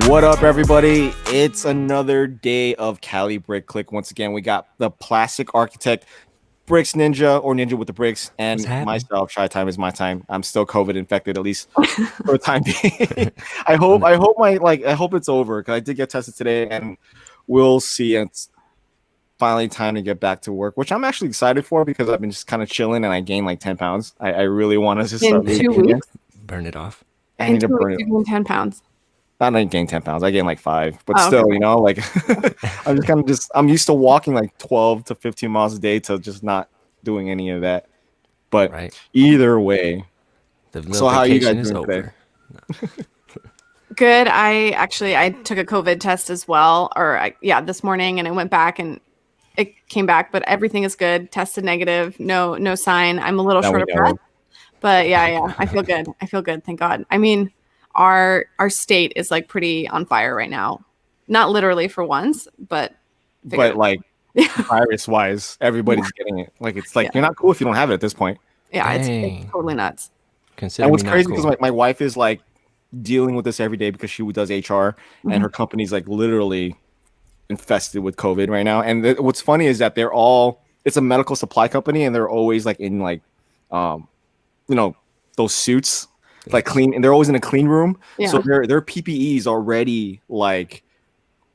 What up, everybody? It's another day of Cali Brick Clique. Once again, we got the plastic architect, Brikx Ninja, or Ninja with the Bricks, and myself, SHYtimeisMytime. I'm still COVID infected, at least for the time being. I hope it's over, because I did get tested today, and we'll see. It's finally time to get back to work, which I'm actually excited for, because I've been just kind of chilling and I gained like 10 pounds. I really want to just start in 2 weeks. Burn it off. I need to burn it. You gained 10 pounds. I didn't gain 10 pounds. I gained like 5, but still, okay. You know, like I'm used to walking like 12 to 15 miles a day to just not doing any of that. But either way, so how are you guys doing today? Good. I took a COVID test as well, this morning, and I went back and it came back, but everything is good. Tested negative. No sign. I'm a little short of breath, but yeah. I feel good. Thank God. I mean, our state is like pretty on fire right now. Not literally for once, but like virus wise, everybody's getting it. Like it's like you're not cool if you don't have it at this point. Yeah, it's totally nuts. And what's crazy because my wife is like dealing with this every day because she does HR and her company's like literally infested with COVID right now. And what's funny is that it's a medical supply company, and they're always like in like those suits. Like clean, and they're always in a clean room. Yeah. So their PPEs already like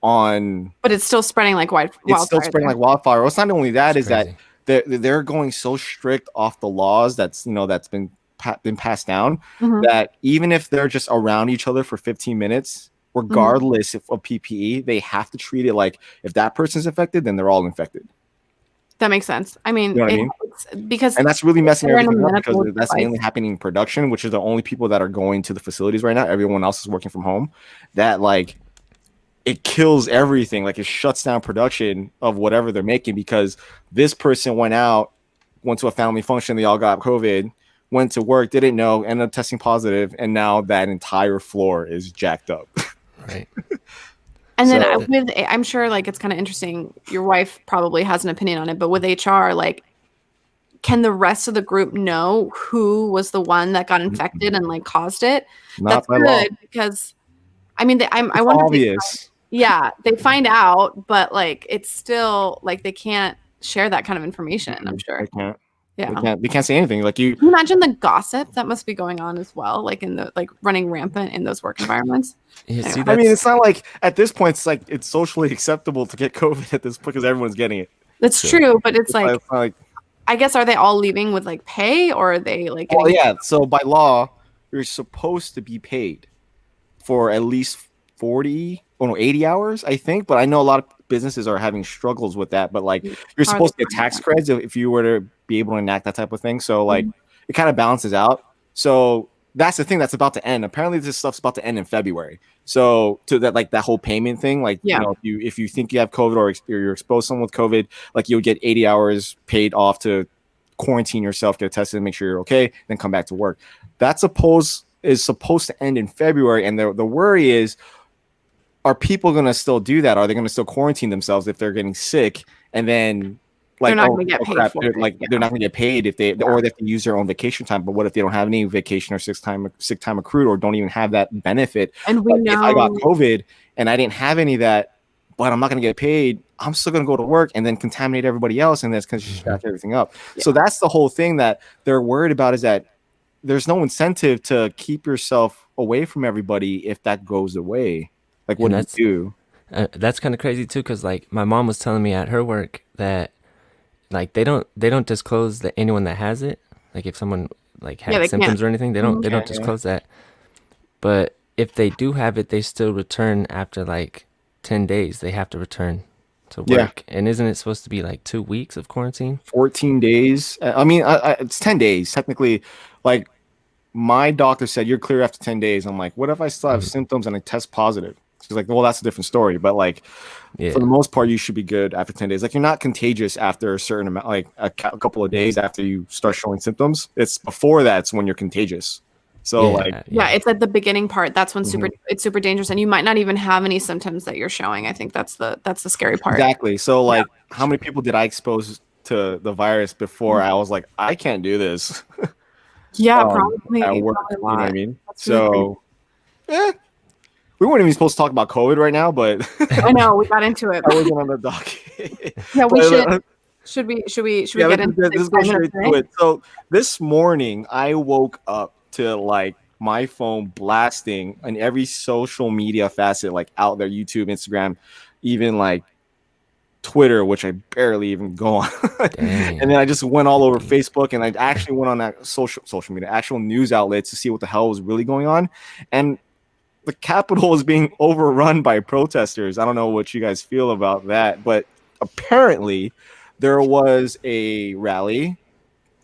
on, but it's still spreading like wildfire. It's still spreading like wildfire. Well, it's not only that, it's crazy. That they're going so strict off the laws that's been passed down that even if they're just around each other for 15 minutes, regardless of PPE, they have to treat it like if that person's infected, then they're all infected. That makes sense. I mean, because and that's really messing everything up, because that's mainly happening in production, which is the only people that are going to the facilities right now. Everyone else is working from home. That like it kills everything. Like it shuts down production of whatever they're making, because this person went to a family function. They all got COVID, went to work, didn't know, ended up testing positive, and now that entire floor is jacked up. Right. And then I'm sure like it's kind of interesting. Your wife probably has an opinion on it, but with HR, like, can the rest of the group know who was the one that got infected and like caused it? That's good, because I mean, I wonder. Obvious. They find out, but like it's still like they can't share that kind of information. I'm sure. They can't. Yeah, we can't say anything. Like Can you imagine the gossip that must be going on as well, like in the running rampant in those work environments. Yeah, I mean, it's not like at this point it's like it's socially acceptable to get COVID at this point because everyone's getting it. That's true, but it's like I guess, are they all leaving with like pay, or are they like? So by law, you're supposed to be paid for at least 80 hours, I think. But I know a lot of businesses are having struggles with that. But like, you're supposed to get tax credits if you were to be able to enact that type of thing. So like, it kind of balances out. So that's the thing that's about to end. Apparently, this stuff's about to end in February. So to that, like that whole payment thing, like if you think you have COVID or you're exposed to someone with COVID, like you'll get 80 hours paid off to quarantine yourself, get tested, and make sure you're okay, then come back to work. That's supposed to end in February, and the worry is, are people going to still do that? Are they going to still quarantine themselves if they're getting sick, and then like they're not going to get paid? They're not going to get paid if they or they have to use their own vacation time. But what if they don't have any vacation or sick time accrued, or don't even have that benefit? And we know if I got COVID and I didn't have any of that, but I'm not going to get paid, I'm still going to go to work and then contaminate everybody else, and that's going to jack everything up. Yeah. So that's the whole thing that they're worried about, is that there's no incentive to keep yourself away from everybody if that goes away. Like, what do you do? That's kind of crazy too, because like my mom was telling me at her work that like they don't disclose that anyone that has it, like if someone like had symptoms or anything, they don't disclose that. But if they do have it, they still return after like 10 days. They have to return to work. And isn't it supposed to be like 2 weeks of quarantine? 14 days. I mean, it's 10 days technically. Like, my doctor said you're clear after 10 days. I'm like, what if I still have symptoms and I test positive? She's like, well, that's a different story. But like, for the most part, you should be good after 10 days. Like, you're not contagious after a certain amount, like a couple of days after you start showing symptoms. It's before that's when you're contagious. So it's at the beginning part. That's when it's super dangerous, and you might not even have any symptoms that you're showing. I think that's the scary part. Exactly. So like, how many people did I expose to the virus before I was like, I can't do this? Probably at work. You know what I mean? That's so we weren't even supposed to talk about COVID right now, but I know we got into it. I wasn't on the docket. Yeah, we should. Should we get into this? Go straight to it. So this morning, I woke up to like my phone blasting on every social media facet, like out there, YouTube, Instagram, even like Twitter, which I barely even go on. And then I just went all over Facebook, and I actually went on that social media, actual news outlets to see what the hell was really going on. And the Capitol is being overrun by protesters. I don't know what you guys feel about that, but apparently there was a rally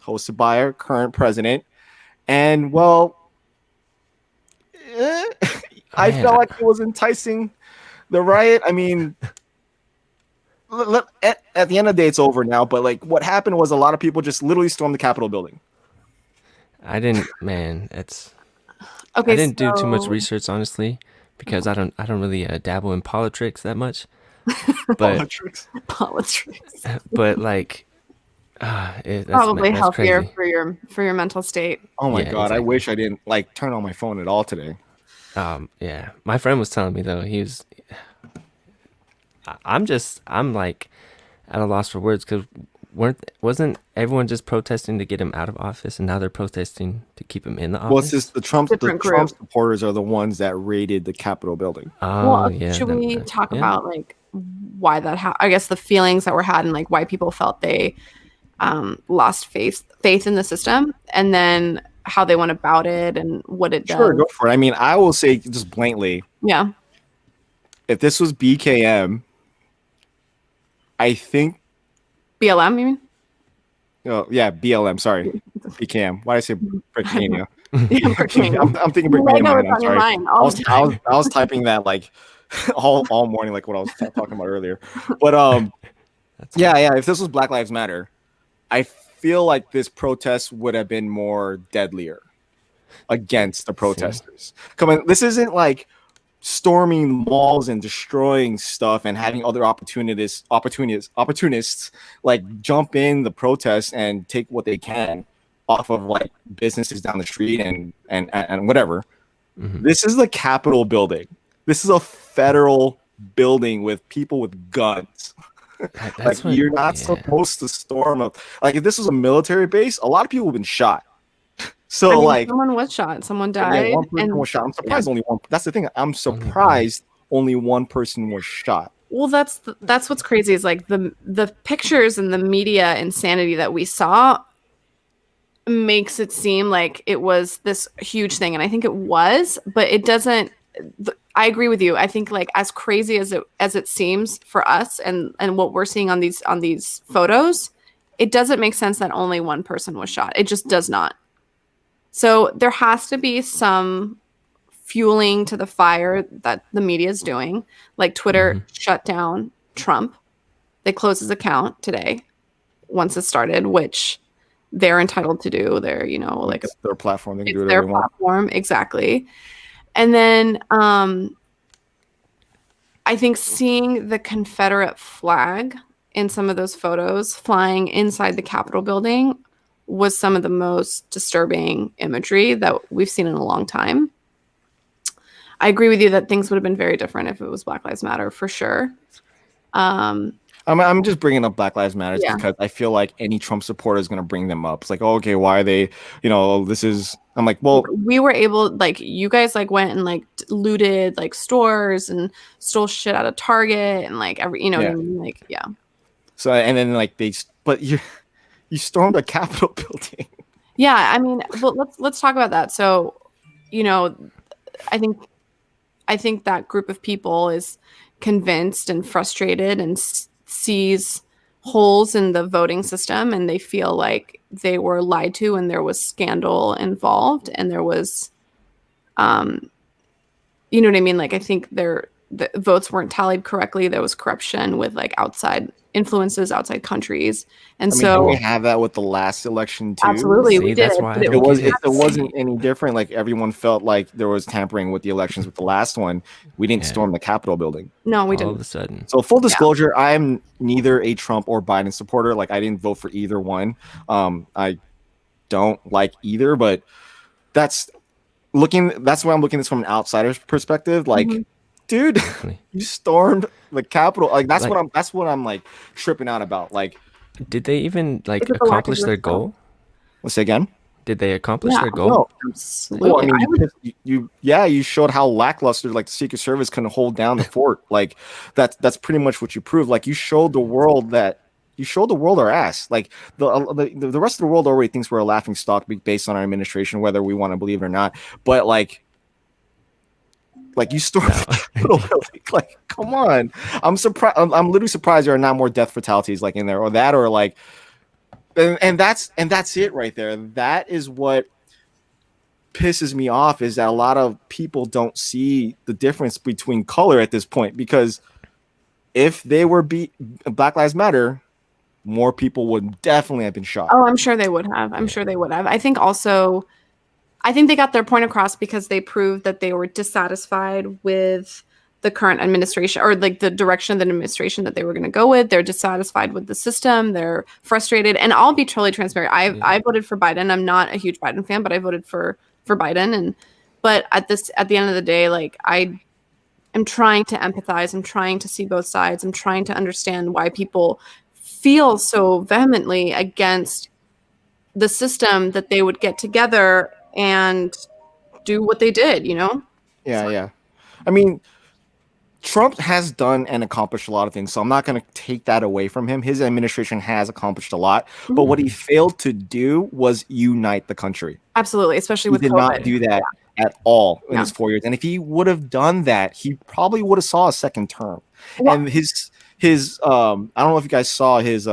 hosted by our current president, and I felt like it was enticing the riot. I mean, at the end of the day, it's over now. But like, what happened was a lot of people just literally stormed the Capitol building. I didn't, man. It's okay. I didn't do too much research, honestly, because I don't really dabble in politics that much. But politics. But like, that's probably healthier crazy. for your mental state. Oh my god! Exactly. I wish I didn't like turn on my phone at all today. Yeah, my friend was telling me though. I'm like at a loss for words, because wasn't everyone just protesting to get him out of office, and now they're protesting to keep him in the office? Well, it's just the Trump supporters are the ones that raided the Capitol building. Oh, yeah. Should we talk about like why that? I guess the feelings that were had, and like why people felt they lost faith in the system, and then how they went about it and what it does. Sure, go for it. I mean, I will say just blatantly. Yeah. If this was BKM, I think BLM, you mean? Oh yeah, BLM. Sorry, BKM. Why did I say Brickmania? I'm thinking Brickmania. I'm sorry. I was typing that like all morning, like what I was talking about earlier. But yeah. If this was Black Lives Matter, I feel like this protest would have been more deadlier against the protesters. Come on, this isn't like storming malls and destroying stuff and having other opportunists like jump in the protest and take what they can off of like businesses down the street and whatever. Mm-hmm. This is the Capitol building. This is a federal building with people with guns. Like you're not supposed to storm up. Like if this was a military base, a lot of people have been shot. So I mean, like someone was shot, someone died. Yeah, one person was shot. I'm surprised only one. That's the thing. I'm surprised only one person was shot. Well, that's what's crazy is like the pictures and the media insanity that we saw makes it seem like it was this huge thing, and I think it was, but it doesn't. I agree with you. I think like as crazy as it seems for us and what we're seeing on these photos, it doesn't make sense that only one person was shot. It just does not. So there has to be some fueling to the fire that the media is doing. Like Twitter shut down Trump. They closed his account today once it started, which they're entitled to do. They're, like it's their platform. They can do it. Their platform, exactly. And then I think seeing the Confederate flag in some of those photos flying inside the Capitol building was some of the most disturbing imagery that we've seen in a long time. I agree with you that things would have been very different if it was Black Lives Matter, for sure. I'm just bringing up Black Lives Matter because I feel like any Trump supporter is going to bring them up. It's like, oh, okay, why are they, this is, I'm like, well. We were able, like, you guys, like, went and, like, looted, like, stores and stole shit out of Target and, like, what I mean? Like, yeah. So, and then, like, but you stormed a Capitol building. Yeah, I mean, well, let's talk about that. So, I think that group of people is convinced and frustrated and sees holes in the voting system, and they feel like they were lied to and there was scandal involved and there was you know what I mean? Like I think the votes weren't tallied correctly. There was corruption with like outside influences, outside countries. And so we have that with the last election too. Absolutely. We did. That's why it wasn't any different. Like everyone felt like there was tampering with the elections with the last one. We didn't storm the Capitol building. No, we didn't. All of a sudden. So full disclosure, I'm neither a Trump or Biden supporter. Like I didn't vote for either one. I don't like either, but that's that's why I'm looking at this from an outsider's perspective. Like, dude, you stormed the Capitol. Like that's what I'm like tripping out about. Like, did they even like accomplish their goal? Let's say again. Did they accomplish their goal? No, absolutely. Well, I mean, you showed how lackluster like the Secret Service couldn't hold down the fort. Like that's pretty much what you proved. Like you showed the world our ass. Like the rest of the world already thinks we're a laughing stock based on our administration, whether we want to believe it or not. But like you stormed like, come on. I'm surprised. I'm literally surprised there are not more death fatalities like in there or that or like. And that's it right there. That is what pisses me off is that a lot of people don't see the difference between color at this point, because if they were Black Lives Matter, more people would definitely have been shot. Oh, I'm sure they would have. I think they got their point across because they proved that they were dissatisfied with the current administration or like the direction of the administration that they were going to go with. They're dissatisfied with the system. They're frustrated. And I'll be totally transparent. I voted for Biden. I'm not a huge Biden fan, but I voted for Biden. But at the end of the day, like I am trying to empathize. I'm trying to see both sides. I'm trying to understand why people feel so vehemently against the system that they would get together and do what they did, you know? Yeah. I mean, Trump has done and accomplished a lot of things, so I'm not going to take that away from him. His administration has accomplished a lot, but what he failed to do was unite the country. Absolutely, especially with COVID. He did not do that at all in his 4 years. And if he would have done that, he probably would have saw a second term. Well, and his I don't know if you guys saw his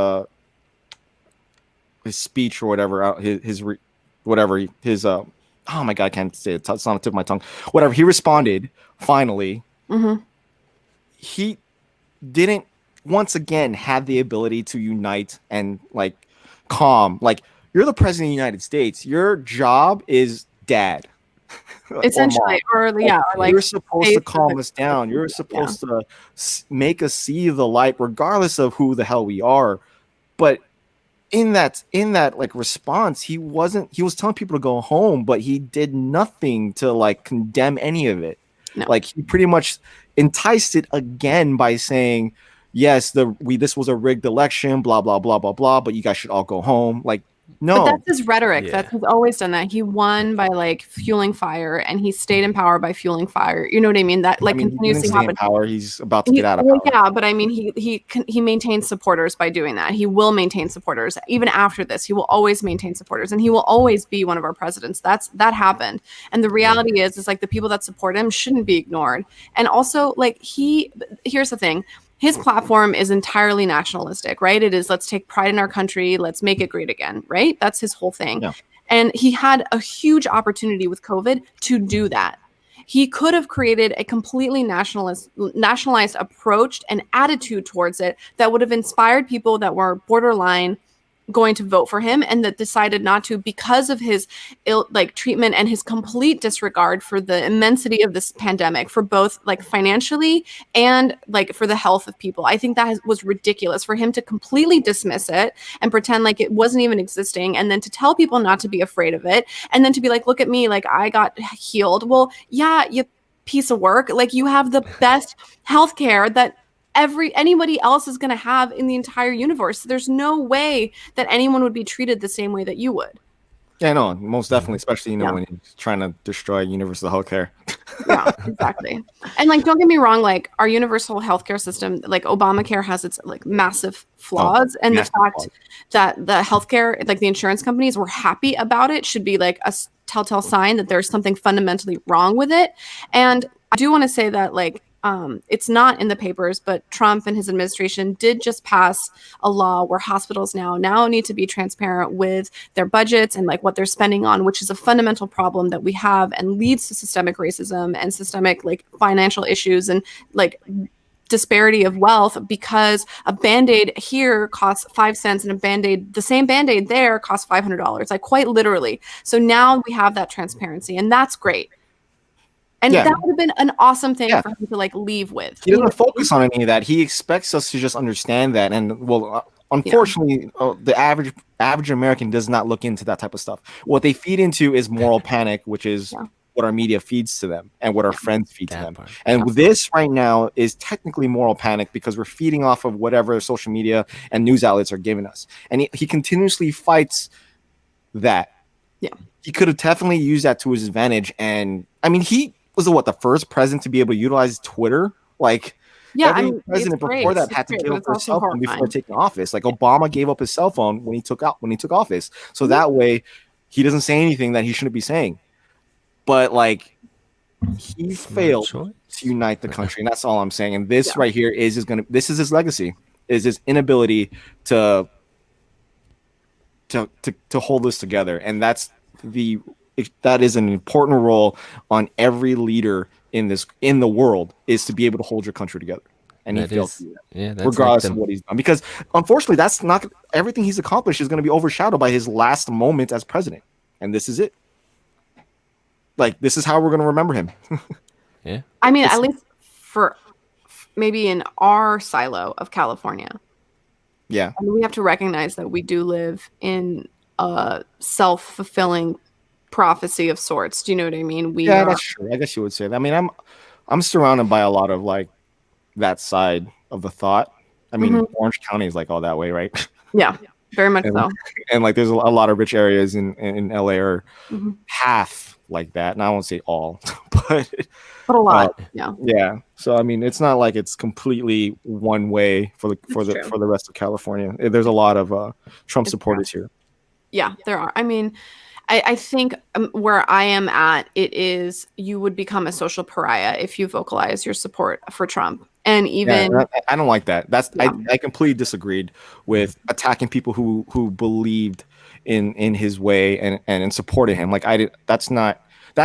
speech or whatever, oh my God, I can't say it. It's on the tip of my tongue. Whatever. He responded finally. Mm-hmm. He didn't once again have the ability to unite and like calm. Like, you're the president of the United States. Your job is dad. Essentially, or you're supposed to calm us down. You're supposed to make us see the light, regardless of who the hell we are. But in that like response, he was telling people to go home, but he did nothing to like condemn any of it. No. Like, he pretty much enticed it again by saying, yes, this was a rigged election, blah blah blah blah blah, but you guys should all go home. Like, no, but that's his rhetoric. Yeah. He's always done that. He won by like fueling fire, and he stayed in power by fueling fire. You know what I mean? That like continuously happened. Power. He's about to get out of power. Yeah, but I mean, he maintains supporters by doing that. He will maintain supporters even after this. He will always maintain supporters, and he will always be one of our presidents. That happened. And the reality is like the people that support him shouldn't be ignored. And also, like here's the thing. His platform is entirely nationalistic, right? It is, let's take pride in our country. Let's make it great again, right? That's his whole thing. Yeah. And he had a huge opportunity with COVID to do that. He could have created a completely nationalized approach and attitude towards it that would have inspired people that were borderline going to vote for him and that decided not to because of his treatment and his complete disregard for the immensity of this pandemic, for both like financially and like for the health of people. I think that was ridiculous for him to completely dismiss it and pretend like it wasn't even existing, and then to tell people not to be afraid of it, and then to be like, look at me, like I got healed. Well, yeah, you piece of work. Like, you have the best healthcare that anybody else is going to have in the entire universe. There's no way that anyone would be treated the same way that you would. Yeah, no, most definitely, especially, when you're trying to destroy universal healthcare. Yeah, exactly. And like, don't get me wrong, like our universal healthcare system, like Obamacare has its like massive flaws. And the fact that the healthcare, like the insurance companies were happy about it should be like a telltale sign that there's something fundamentally wrong with it. And I do want to say that like, it's not in the papers, but Trump and his administration did just pass a law where hospitals now need to be transparent with their budgets and like what they're spending on, which is a fundamental problem that we have and leads to systemic racism and systemic like financial issues and like disparity of wealth, because a Band-Aid here costs 5 cents and the same Band-Aid there costs $500, like quite literally. So now we have that transparency, and that's great. And that would have been an awesome thing for him to like leave with. He doesn't focus on any of that. He expects us to just understand that. And unfortunately, the average American does not look into that type of stuff. What they feed into is moral panic, which is what our media feeds to them and what our friends feed to them. Part. And this right now is technically moral panic because we're feeding off of whatever social media and news outlets are giving us. And he continuously fights that. Yeah. He could have definitely used that to his advantage. And I mean, he was the first president to be able to utilize Twitter. Like, every president before that had to give up their cell phone before taking office. Like Obama gave up his cell phone when he took office. So that way he doesn't say anything that he shouldn't be saying. But like he failed to unite the country, and that's all I'm saying. And this right here is his legacy, is his inability to hold this together. And that is an important role on every leader in the world, is to be able to hold your country together. And he failed to do that, regardless of what he's done. Because unfortunately, that's not everything he's accomplished is going to be overshadowed by his last moment as president. And this is it. Like, this is how we're going to remember him. Yeah. I mean, at least for maybe in our silo of California. Yeah. I mean, we have to recognize that we do live in a self-fulfilling prophecy of sorts. Do you know what I mean? That's true. I guess you would say that. I mean, I'm surrounded by a lot of like that side of the thought. I mean, Orange County is like all that way, right? Yeah, very much so. And like, there's a lot of rich areas in LA are half like that. And I won't say all, but a lot. Yeah. So I mean, it's not like it's completely one way for the rest of California. There's a lot of Trump supporters here. Yeah, there are. I mean, I think where I am at, it is you would become a social pariah if you vocalize your support for Trump. And even I don't like that. I completely disagreed with attacking people who believed in his way and supported him. Like that's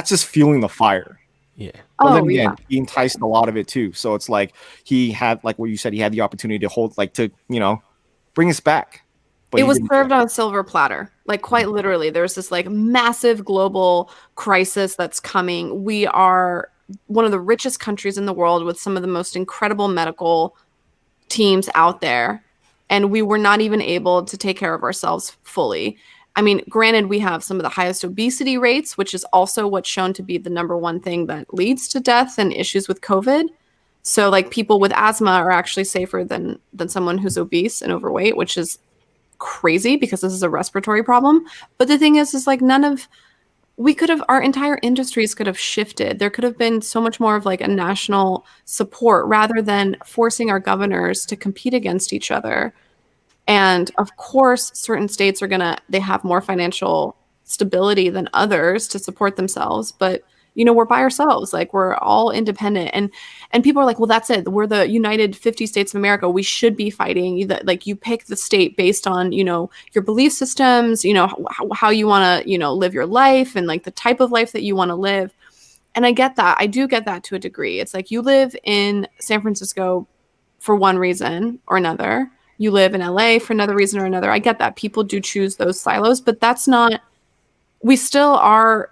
just fueling the fire. Yeah. But then again, he enticed a lot of it too. So it's like he had, like what you said, he had the opportunity to hold, like, to, bring us back. But it was served on a silver platter. Like, quite literally, there's this like massive global crisis that's coming. We are one of the richest countries in the world with some of the most incredible medical teams out there. And we were not even able to take care of ourselves fully. I mean, granted, we have some of the highest obesity rates, which is also what's shown to be the number one thing that leads to death and issues with COVID. So like, people with asthma are actually safer than someone who's obese and overweight, which is crazy because this is a respiratory problem. But the thing is like, our entire industries could have shifted. There could have been so much more of like a national support rather than forcing our governors to compete against each other. And of course, certain states they have more financial stability than others to support themselves. But, we're by ourselves. Like, we're all independent. And people are like, well, that's it. We're the United 50 States of America. We should be fighting. Like, you pick the state based on, your belief systems, how you want to, live your life and like the type of life that you want to live. And I get that. I do get that to a degree. It's like, you live in San Francisco for one reason or another. You live in LA for another reason or another. I get that. People do choose those silos, but we still are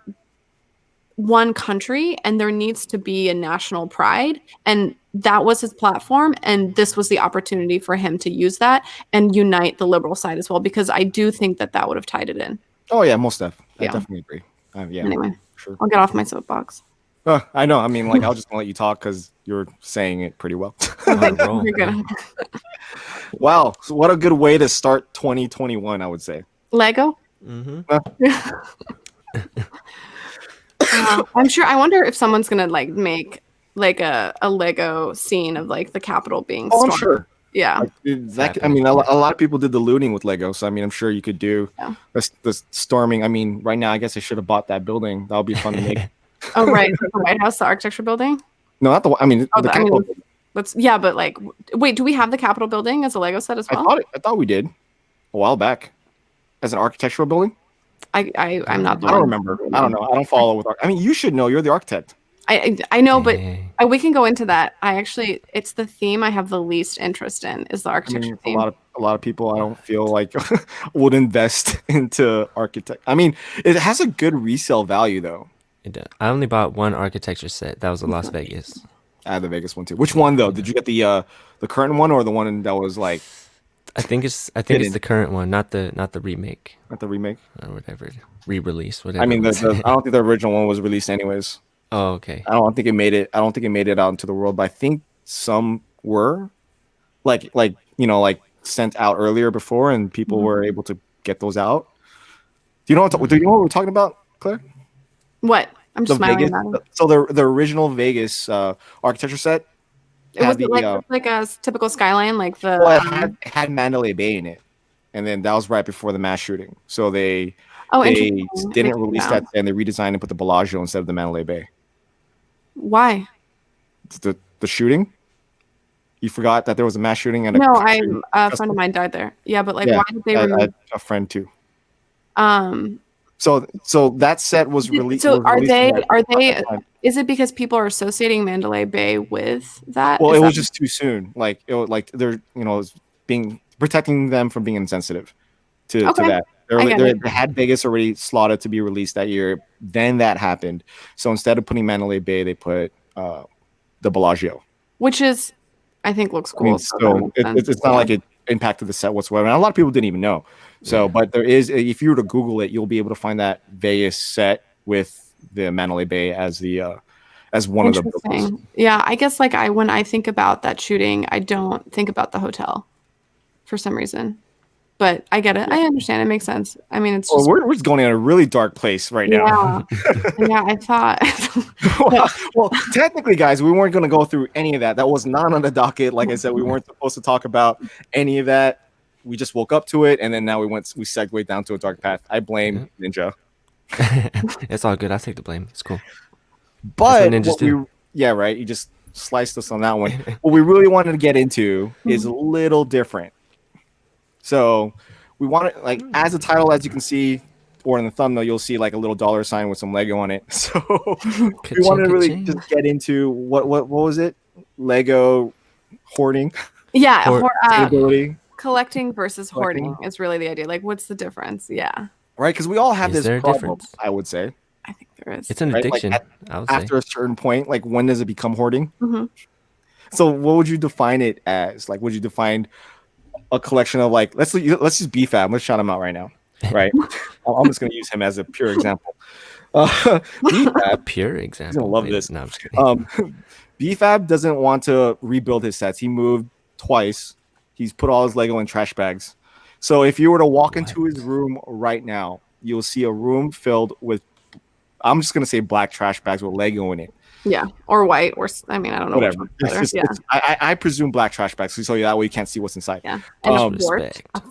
one country, and there needs to be a national pride. And that was his platform. And this was the opportunity for him to use that and unite the liberal side as well, because I do think that would have tied it in. Oh yeah, most definitely. I definitely agree. Anyway, sure. I'll get off my soapbox. I know. I mean, like, I'll just let you talk because you're saying it pretty well. You're good. Wow. So what a good way to start 2021, I would say. Lego? I'm sure. I wonder if someone's going to like make like a Lego scene of like the Capitol being stormed. I'm sure. Yeah. I mean, a lot of people did the looting with Lego. So, I mean, I'm sure you could do the storming. I mean, right now, I guess I should have bought that building. That would be fun to make. Oh, right. The White House, the architecture building? No, not the one. I mean, the Capitol building. But like, wait, do we have the Capitol building as a Lego set as well? I thought we did a while back as an architectural building. I'm not. I don't remember. I don't know. I don't follow with. I mean, you should know. You're the architect. I know, but we can go into that. It's the theme I have the least interest in is the architecture theme. A lot of people I don't feel like would invest into architect. I mean, it has a good resale value though. It does. I only bought one architecture set. That was the Las Vegas. I had the Vegas one too. Which one though? Did you get the current one or the one that was like I think it's the current one, not the remake. Not the remake or whatever, re-release, whatever. I mean, I don't think the original one was released anyways. Oh, okay. I don't think it made it out into the world, but I think some were like sent out earlier before, and people were able to get those out. Do you know what we're talking about, Claire? What? I'm just smiling about it. So the original Vegas architecture set. Was it like a typical skyline, like the? Well, it had Mandalay Bay in it, and then that was right before the mass shooting. So they didn't release that, and they redesigned and put the Bellagio instead of the Mandalay Bay. Why? The shooting. You forgot that there was a mass shooting and a friend of mine died there. Yeah, but why did they? A friend too. So that set was released. So are they? Is it because people are associating Mandalay Bay with that? Well, it was just too soon. They're protecting them from being insensitive to that. They had Vegas already slotted to be released that year. Then that happened. So instead of putting Mandalay Bay, they put the Bellagio, which is, I think, looks cool. It's not like it impacted the set whatsoever, and a lot of people didn't even know. So, but there is, if you were to Google it, you'll be able to find that Vegas set with the Mandalay Bay as one of the buildings. Yeah, I guess when I think about that shooting, I don't think about the hotel for some rezen. But I get it. I understand. It makes sense. I mean, it's just... we're just going in a really dark place right now. Yeah, I thought. well, technically, guys, we weren't going to go through any of that. That was not on the docket. Like I said, we weren't supposed to talk about any of that. We just woke up to it, and then now we segued down to a dark path. I blame Ninja. It's all good. I'll take the blame. It's cool. But right. You just sliced us on that one. What we really wanted to get into is a little different. So we want to, as a title, as you can see, or in the thumbnail, you'll see a little dollar sign with some Lego on it. So we wanted to really just get into what was it? Lego hoarding. Yeah, collecting versus hoarding is really the idea. What's the difference? Yeah. Right, because we all have this problem, I would say. I think there is. It's an addiction. After a certain point, when does it become hoarding? Mm-hmm. So what would you define it as? Would you define a collection of let's use BFAB. Let's shout him out right now. Right. I'm just going to use him as a pure example. BFAB, pure example. He's going to love this. No, I'm just kidding. BFAB doesn't want to rebuild his sets. He moved twice. He's put all his Lego in trash bags. So if you were to walk into his room right now, you'll see a room filled with, I'm just going to say black trash bags with Lego in it. Yeah, or white, or I don't know. Whatever. I presume black trash bags, so that way you can't see what's inside. Yeah, and a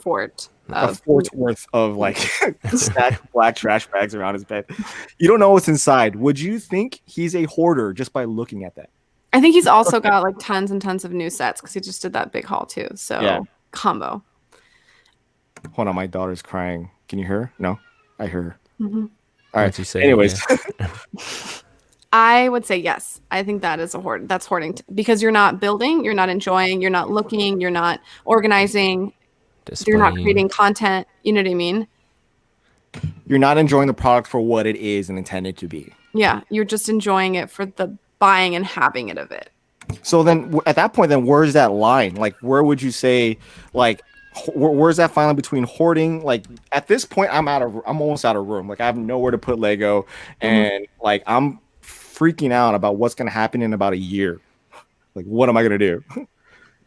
fort worth of stacked black trash bags around his bed. You don't know what's inside. Would you think he's a hoarder just by looking at that? I think he's also got tons and tons of new sets because he just did that big haul too. So combo. Hold on, my daughter's crying. Can you hear her? No, I hear her. Mm-hmm. All right. Anyways. I would say yes. I think that is that's hoarding because you're not building, you're not enjoying, you're not looking, you're not organizing, you're not creating content. You know what I mean? You're not enjoying the product for what it is and intended to be. Yeah, you're just enjoying it for the buying and having it of it. So then, at that point, where's that line? Where would you say, where's that fine line between hoarding? At this point, I'm almost out of room. I have nowhere to put Lego, and I'm freaking out about what's going to happen in about a year. What am I going to do?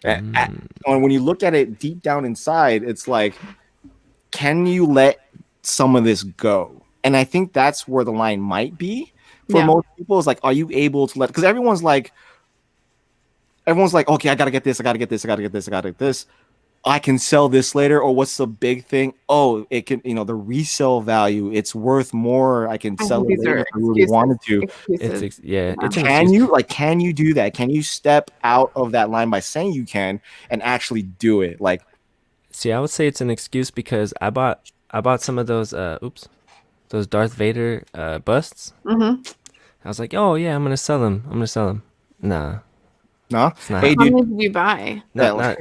And when you look at it deep down inside, it's can you let some of this go? And I think that's where the line might be for most people is are you able to let, because everyone's like, okay, I got to get this. I got to get this. I got to get this. I got to get this. I can sell this later, or what's the big thing? Oh, it can, the resale value, it's worth more. I can sell it later if I really wanted to. Can you do that? Can you step out of that line by saying you can and actually do it? See, I would say it's an excuse because I bought some of those those Darth Vader busts. Mm-hmm. I was like, oh yeah, I'm gonna sell them. Nah. No. Hey, dude, how many did you buy? Not.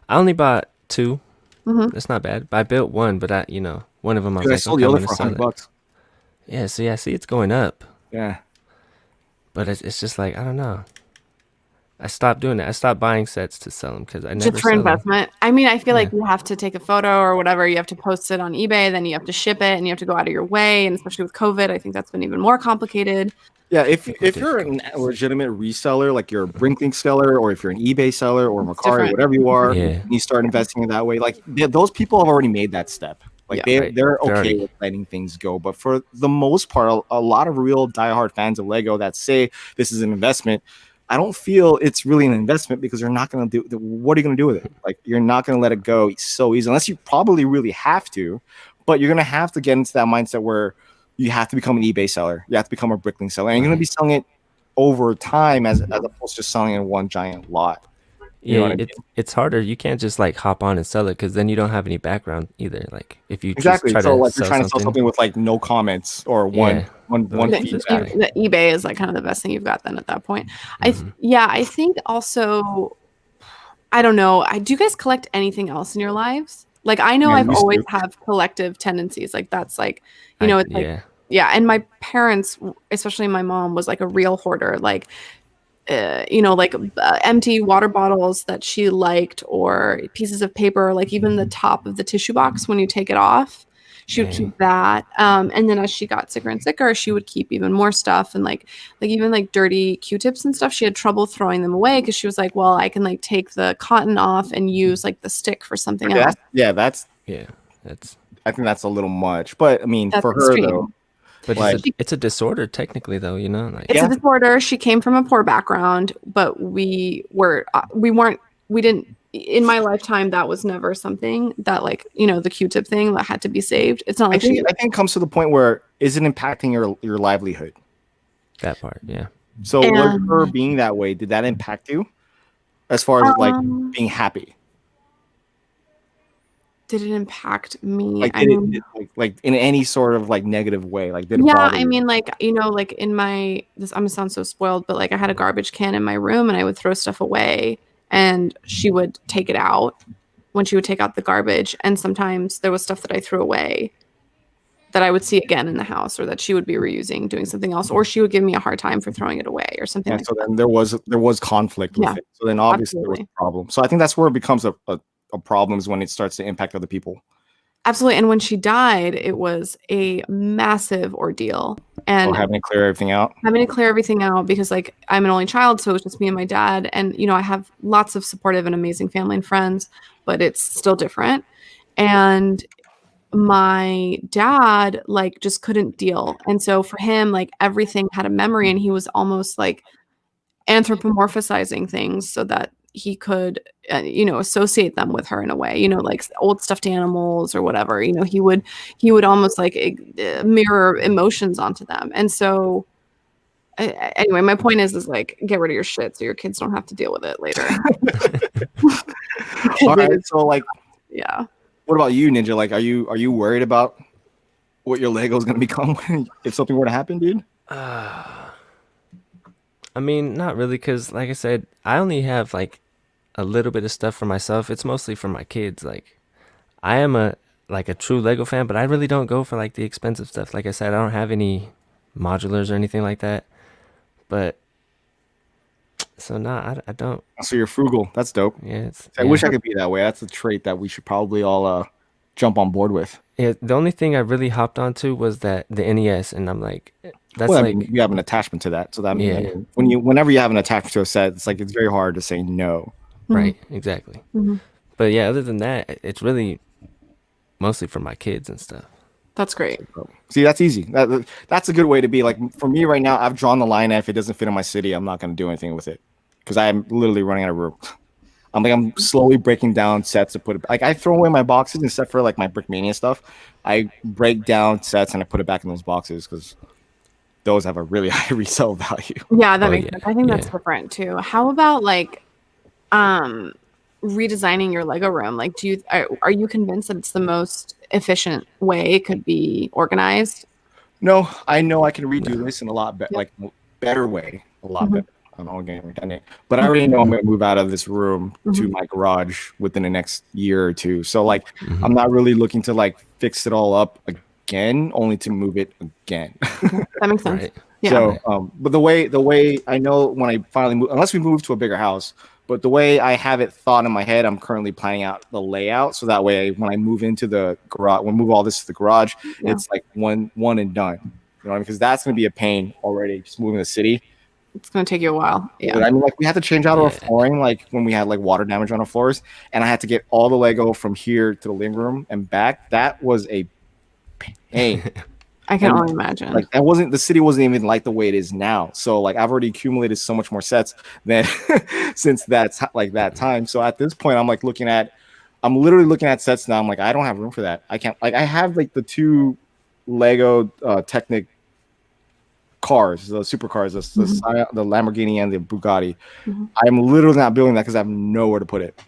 I only bought 2. Mm-hmm. That's not bad. I built one, but one of them I was sold the other for $100. Yeah, so see, it's going up. Yeah. But it's just I don't know. I stopped doing it. I stopped buying sets to sell them because I never Just for sell investment. I mean, I feel like you have to take a photo or whatever. You have to post it on eBay, then you have to ship it, and you have to go out of your way. And especially with COVID, I think that's been even more complicated. Yeah, if you're a legitimate reseller, like you're a Brikx Clique seller, or if you're an eBay seller or Mercari, whatever you are, and you start investing in that way, like those people have already made that step. Like they're okay with letting things go. But for the most part, a lot of real diehard fans of Lego that say this is an investment, I don't feel it's really an investment because you're not going to do. What are you going to do with it? Like you're not going to let it go so easy unless you probably really have to. But you're going to have to get into that mindset where you have to become an eBay seller. You have to become a Brikx Clique seller. And you're going to be selling it over time as opposed to just selling in one giant lot. You know what I mean? It's harder. You can't just like hop on and sell it because then you don't have any background either. Like if you exactly just try so to like sell you're trying to sell something with like no comments or one feedback. The eBay is like kind of the best thing you've got then at that point. I think also, I don't know. Do you guys collect anything else in your lives? Like I know I've always have collective tendencies. Like that's like, you know, it's like and my parents, especially my mom, was like a real hoarder. Like empty water bottles that she liked, or pieces of paper, like even the top of the tissue box when you take it off, she would keep that. And then as she got sicker and sicker, she would keep even more stuff, and like even like dirty Q-tips and stuff. She had trouble throwing them away because she was like, well, I can like take the cotton off and use like the stick for something else. I think that's a little much, but I mean, for her though. But it's a disorder technically though, you know? Like, it's a disorder. She came from a poor background, but we didn't, in my lifetime, that was never something that like, you know, the Q-tip thing that had to be saved. It's not like I think it comes to the point where is it impacting your livelihood? That part, yeah. So was her being that way, did that impact you as far as like being happy? Did it impact me? Like, like in any sort of like negative way? Like, did it bother you? I mean, like, you know, like in I'm gonna sound so spoiled, but like I had a garbage can in my room and I would throw stuff away and she would take it out when she would take out the garbage. And sometimes there was stuff that I threw away that I would see again in the house, or that she would be reusing, doing something else, or she would give me a hard time for throwing it away or something. So then there was conflict with it. So then obviously there was a problem. So I think that's where it becomes a problem, is when it starts to impact other people. Absolutely. And when she died, it was a massive ordeal. And having to clear everything out because like I'm an only child, so it was just me and my dad. And you know, I have lots of supportive and amazing family and friends, but it's still different. And my dad like just couldn't deal. And so for him, like everything had a memory, and he was almost like anthropomorphizing things so that he could, associate them with her in a way, you know, like old stuffed animals or whatever, you know, he would almost like mirror emotions onto them. And so anyway, my point is like, get rid of your shit so your kids don't have to deal with it later. All right. So like, yeah. What about you, Ninja? Like, are you worried about what your Lego is going to become if something were to happen, dude? I mean, not really, because like I said, I only have like a little bit of stuff for myself. It's mostly for my kids. Like, I am a true Lego fan, but I really don't go for like the expensive stuff. Like I said, I don't have any modulars or anything like that. But so I don't. So you're frugal. That's dope. Yeah. I wish I could be that way. That's a trait that we should probably all jump on board with. Yeah. The only thing I really hopped onto was the NES, and I'm like, that's I mean, you have an attachment to that. So that means whenever you have an attachment to a set, it's like it's very hard to say no. Right. Exactly. Mm-hmm. But yeah, other than that, it's really mostly for my kids and stuff. That's great. See, that's easy. That's a good way to be. Like for me right now, I've drawn the line. If it doesn't fit in my city, I'm not going to do anything with it because I'm literally running out of room. I'm slowly breaking down sets to put it. Like I throw away my boxes except for like my Brickmania stuff. I break down sets and I put it back in those boxes because those have a really high resale value. Yeah, that makes sense. I think that's different too. How about like redesigning your Lego room? Like, are you convinced that it's the most efficient way it could be organized? No, I know I can redo this in a lot better way. A lot better. I'm all getting redundant, but I already know I'm going to move out of this room to my garage within the next year or two. So like, I'm not really looking to like fix it all up again, only to move it again. That makes sense. Right. Yeah. So, but the way I know when I finally move, unless we move to a bigger house, but the way I have it thought in my head, I'm currently planning out the layout so that way when I move into the garage, when we move all this to the garage, it's like one and done. You know what I mean? Because that's going to be a pain already. Just moving to the city. It's going to take you a while. Yeah. I mean, like we had to change out our flooring, like when we had like water damage on our floors, and I had to get all the Lego from here to the living room and back. That was a pain. I can only imagine. Like the city wasn't even like the way it is now. So like I've already accumulated so much more sets than since that time. So at this point, I'm literally looking at sets now. I'm like, I don't have room for that. I can't. Like I have like the 2 Lego Technic cars, the supercars, the Lamborghini and the Bugatti. I'm literally not building that because I have nowhere to put it.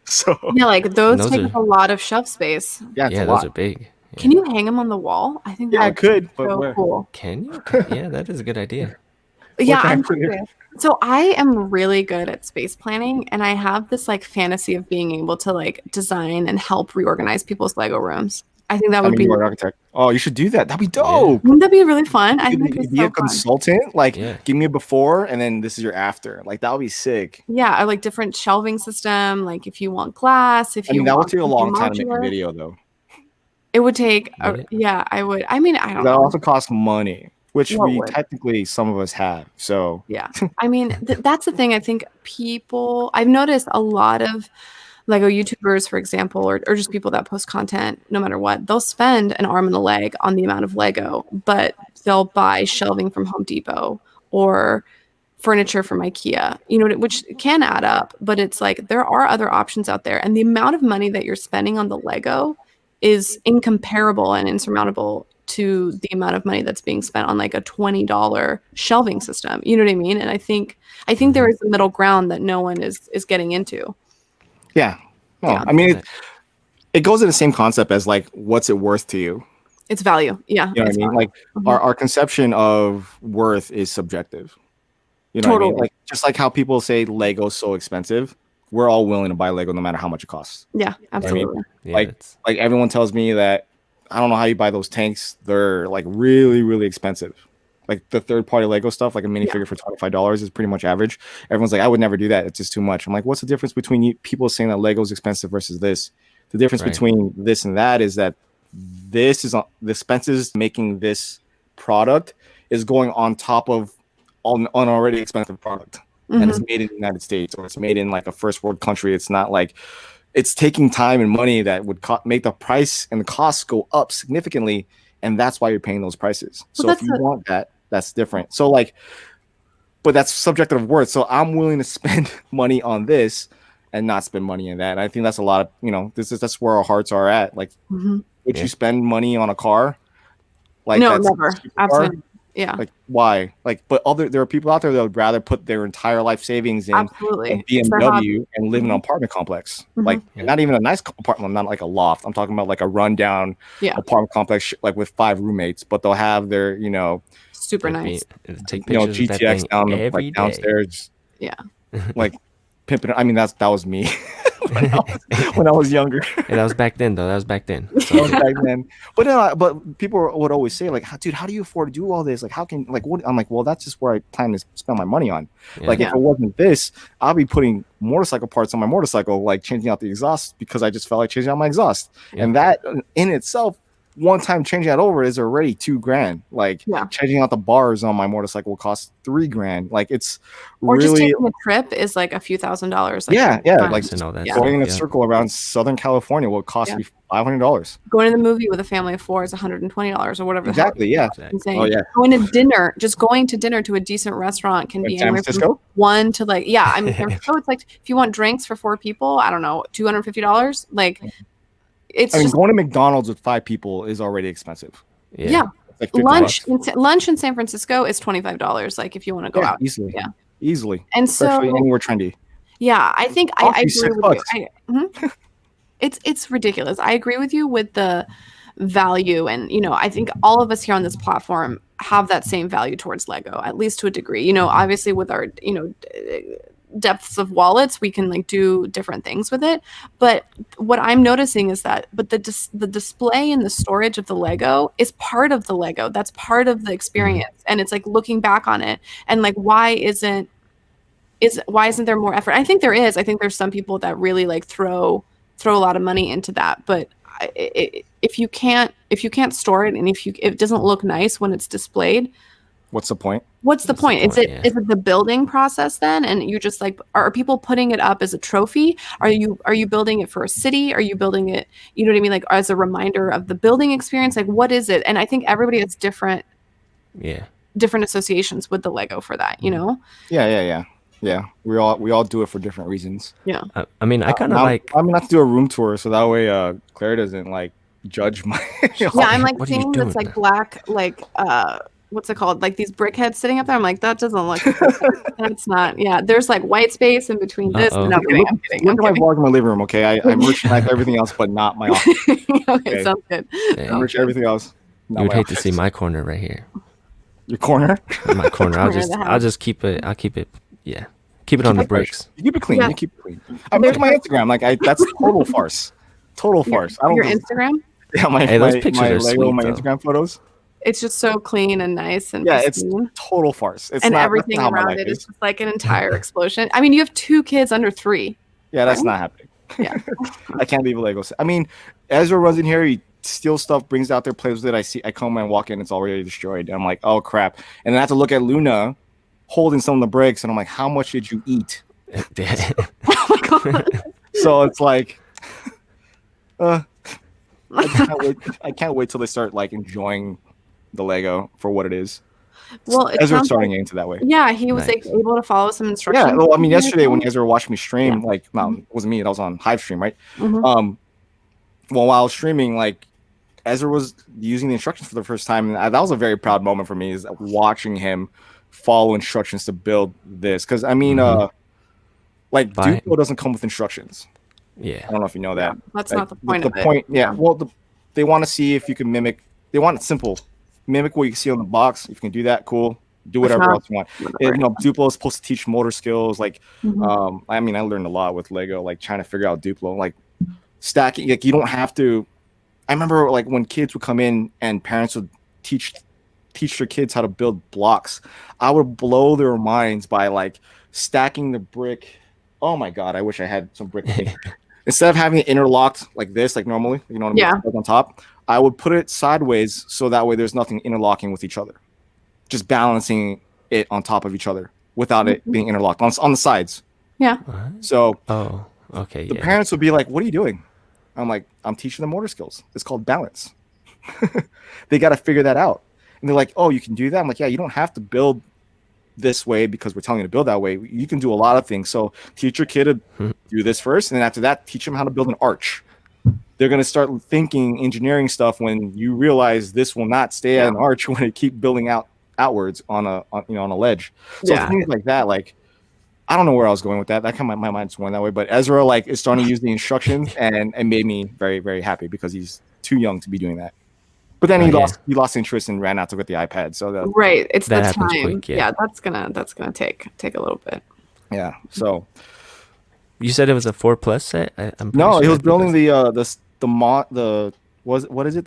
So yeah, like those take up a lot of shelf space. Yeah, those are big. Yeah. Can you hang them on the wall? I think I could, but so where? Cool. Can you? Yeah, that is a good idea. Yeah, I'm curious. So I am really good at space planning, and I have this like fantasy of being able to like design and help reorganize people's Lego rooms. I think that would be an architect. Oh, you should do that. That'd be dope. Wouldn't that be really fun? I think be a consultant. Like, give me a before, and then this is your after. Like, that would be sick. Yeah, I like different shelving system. Like, if you want glass, that would take a long time to make a video, though. It would take. I would. I mean, I don't know. That also costs money, which technically some of us have. So yeah, I mean, that's the thing. I think I've noticed a lot of Lego YouTubers, for example, or just people that post content, no matter what, they'll spend an arm and a leg on the amount of Lego, but they'll buy shelving from Home Depot or furniture from IKEA, which can add up, but it's like there are other options out there. And the amount of money that you're spending on the Lego is incomparable and insurmountable to the amount of money that's being spent on like a $20 shelving system. You know what I mean? And I think there is a middle ground that no one is getting into. Yeah. Well, yeah. I mean, it goes in the same concept as like, what's it worth to you? It's value. Yeah. You know what I mean? Like our conception of worth is subjective. You know what I mean? Like, just like how people say Lego's so expensive, we're all willing to buy Lego no matter how much it costs. Yeah, absolutely. You know I mean? Like everyone tells me that, I don't know how you buy those tanks. They're like really, really expensive. Like the third-party Lego stuff, like a minifigure for $25 is pretty much average. Everyone's like, I would never do that. It's just too much. I'm like, what's the difference between people saying that Lego's expensive versus this? The difference between this and that is that this is the expenses making this product is going on top of an already expensive product. And it's made in the United States, or it's made in like a first world country. It's not like it's taking time and money that would make the price and the costs go up significantly. And that's why you're paying those prices. So if you want that, that's different. So like, but that's subjective of worth. So I'm willing to spend money on this and not spend money in that. And I think that's a lot of, that's where our hearts are at. Like, would you spend money on a car? Like, no, never. Absolutely. Yeah. Like, why? Like, but there are people out there that would rather put their entire life savings in a BMW and live in an apartment complex. Like, not even a nice apartment, not like a loft. I'm talking about like a rundown apartment complex, like with 5 roommates, but they'll have their, super nice, GTX down downstairs. Yeah. Like pimping. I mean, that was me. when I was younger. And that was back then, though. That was back then. So. Back then. But people would always say, like, dude, how do you afford to do all this? Like, how can, like, what? I'm like, well, that's just where I plan to spend my money on. Yeah. Like, if it wasn't this, I'll be putting motorcycle parts on my motorcycle, like changing out the exhaust because I just felt like changing out my exhaust. Yeah. And that in itself, one time changing that over is already $2,000. Like changing out the bars on my motorcycle will cost $3,000. Like it's really, just taking a trip is like a few $1,000s. Like, like going in a circle around Southern California will cost me $500. Going to the movie with a family of 4 is $120 or whatever. Exactly. Yeah. Insane. Oh yeah. Going to dinner to a decent restaurant can be anywhere from $1 to like I mean San Francisco, it's like if you want drinks for 4 people, I don't know, $250. Like. Going to McDonald's with 5 people is already expensive. Yeah. Like lunch in San Francisco is $25. Like if you want to go out easily. Yeah. Easily. And especially anywhere trendy. Yeah, I think I agree with you. It's ridiculous. I agree with you with the value, and I think all of us here on this platform have that same value towards Lego, at least to a degree. Obviously with our depths of wallets, we can like do different things with it. But what I'm noticing is that the display and the storage of the Lego is part of the Lego. That's part of the experience. And it's like looking back on it and like why isn't there more effort? I think there is. I think there's some people that really like throw a lot of money into that. But if you can't store it and if it doesn't look nice when it's displayed, what's the point? What's the point? Is it the building process then? And you just like, are people putting it up as a trophy? Are you building it for a city? Are you building it, you know what I mean? Like as a reminder of the building experience? Like what is it? And I think everybody has different associations with the Lego for that, you know? Yeah. We all do it for different reasons. Yeah. I mean, I kind of like. I'm gonna have to do a room tour so that way Claire doesn't like judge my. I'm like seeing this like black like what's it called? Like these brick heads sitting up there. I'm like, that doesn't look. That's not. Yeah, there's like white space in between this. No, I'm kidding. Look at my vlog in my living room. Okay, I merchandise everything else, but not my office. Okay, sounds good. I merch everything else. You would hate to see my corner right here. Your corner? My corner. I'll just keep it. I'll keep it. Yeah, keep it on the bricks. You keep it clean. You keep it clean. I'm looking at my Instagram. Like that's total farce. Total farce. Your Instagram? Yeah, those pictures are Lego, sweet. My Instagram photos. It's just so clean and nice and pristine. It's total farce. It's and not, everything around it is just like an entire explosion. I mean, you have 2 kids under 3. Yeah, that's not happening. Yeah, I can't leave a Lego set. I mean, Ezra runs in here, he steals stuff, brings out there, plays with it. I come and walk in, it's already destroyed. And I'm like, oh crap! And then I have to look at Luna holding some of the bricks, and I'm like, how much did you eat? Oh my god! So it's like, I can't wait till they start like enjoying the Lego for what it is. Well, Ezra's starting into that way. Yeah, he was like able to follow some instructions. Yeah, well, I mean, yesterday when Ezra watched me stream, it wasn't me, it was on Hive stream, right? Well, while I was streaming, like Ezra was using the instructions for the first time, and that was a very proud moment for me, is watching him follow instructions to build this. Because I mean, like Duplo doesn't come with instructions. Yeah, I don't know if you know that. Yeah, that's not the point of it. Well, they want to see if you can mimic. They want it simple. Mimic what you see on the box. If you can do that, cool. Do whatever else you want. Duplo is supposed to teach motor skills. Like, I mean, I learned a lot with Lego, like trying to figure out Duplo, like stacking. Like, you don't have to. I remember like when kids would come in and parents would teach their kids how to build blocks. I would blow their minds by like stacking the brick. Oh my god! I wish I had some brick. Instead of having it interlocked like this, like normally, you know what I mean, on top, I would put it sideways so that way there's nothing interlocking with each other. Just balancing it on top of each other without it being interlocked on the sides. Yeah. So the parents would be like, "What are you doing?" I'm like, "I'm teaching them motor skills. It's called balance." They got to figure that out. And they're like, "Oh, you can do that?" I'm like, "Yeah, you don't have to build this way because we're telling you to build that way. You can do a lot of things. So teach your kid to do this first, and then after that, teach them how to build an arch." They're going to start thinking engineering stuff when you realize this will not stay at an arch when it keep building outwards on a ledge. So things like that, like I don't know where I was going with that. That kind of my mind's going that way. But Ezra like is starting to use the instructions and made me very, very happy because he's too young to be doing that. But then he lost interest and ran out to get the iPad. So it's that the time. Quick, that's gonna take a little bit. Yeah. So you said it was a 4+ set. No, he was building what is it?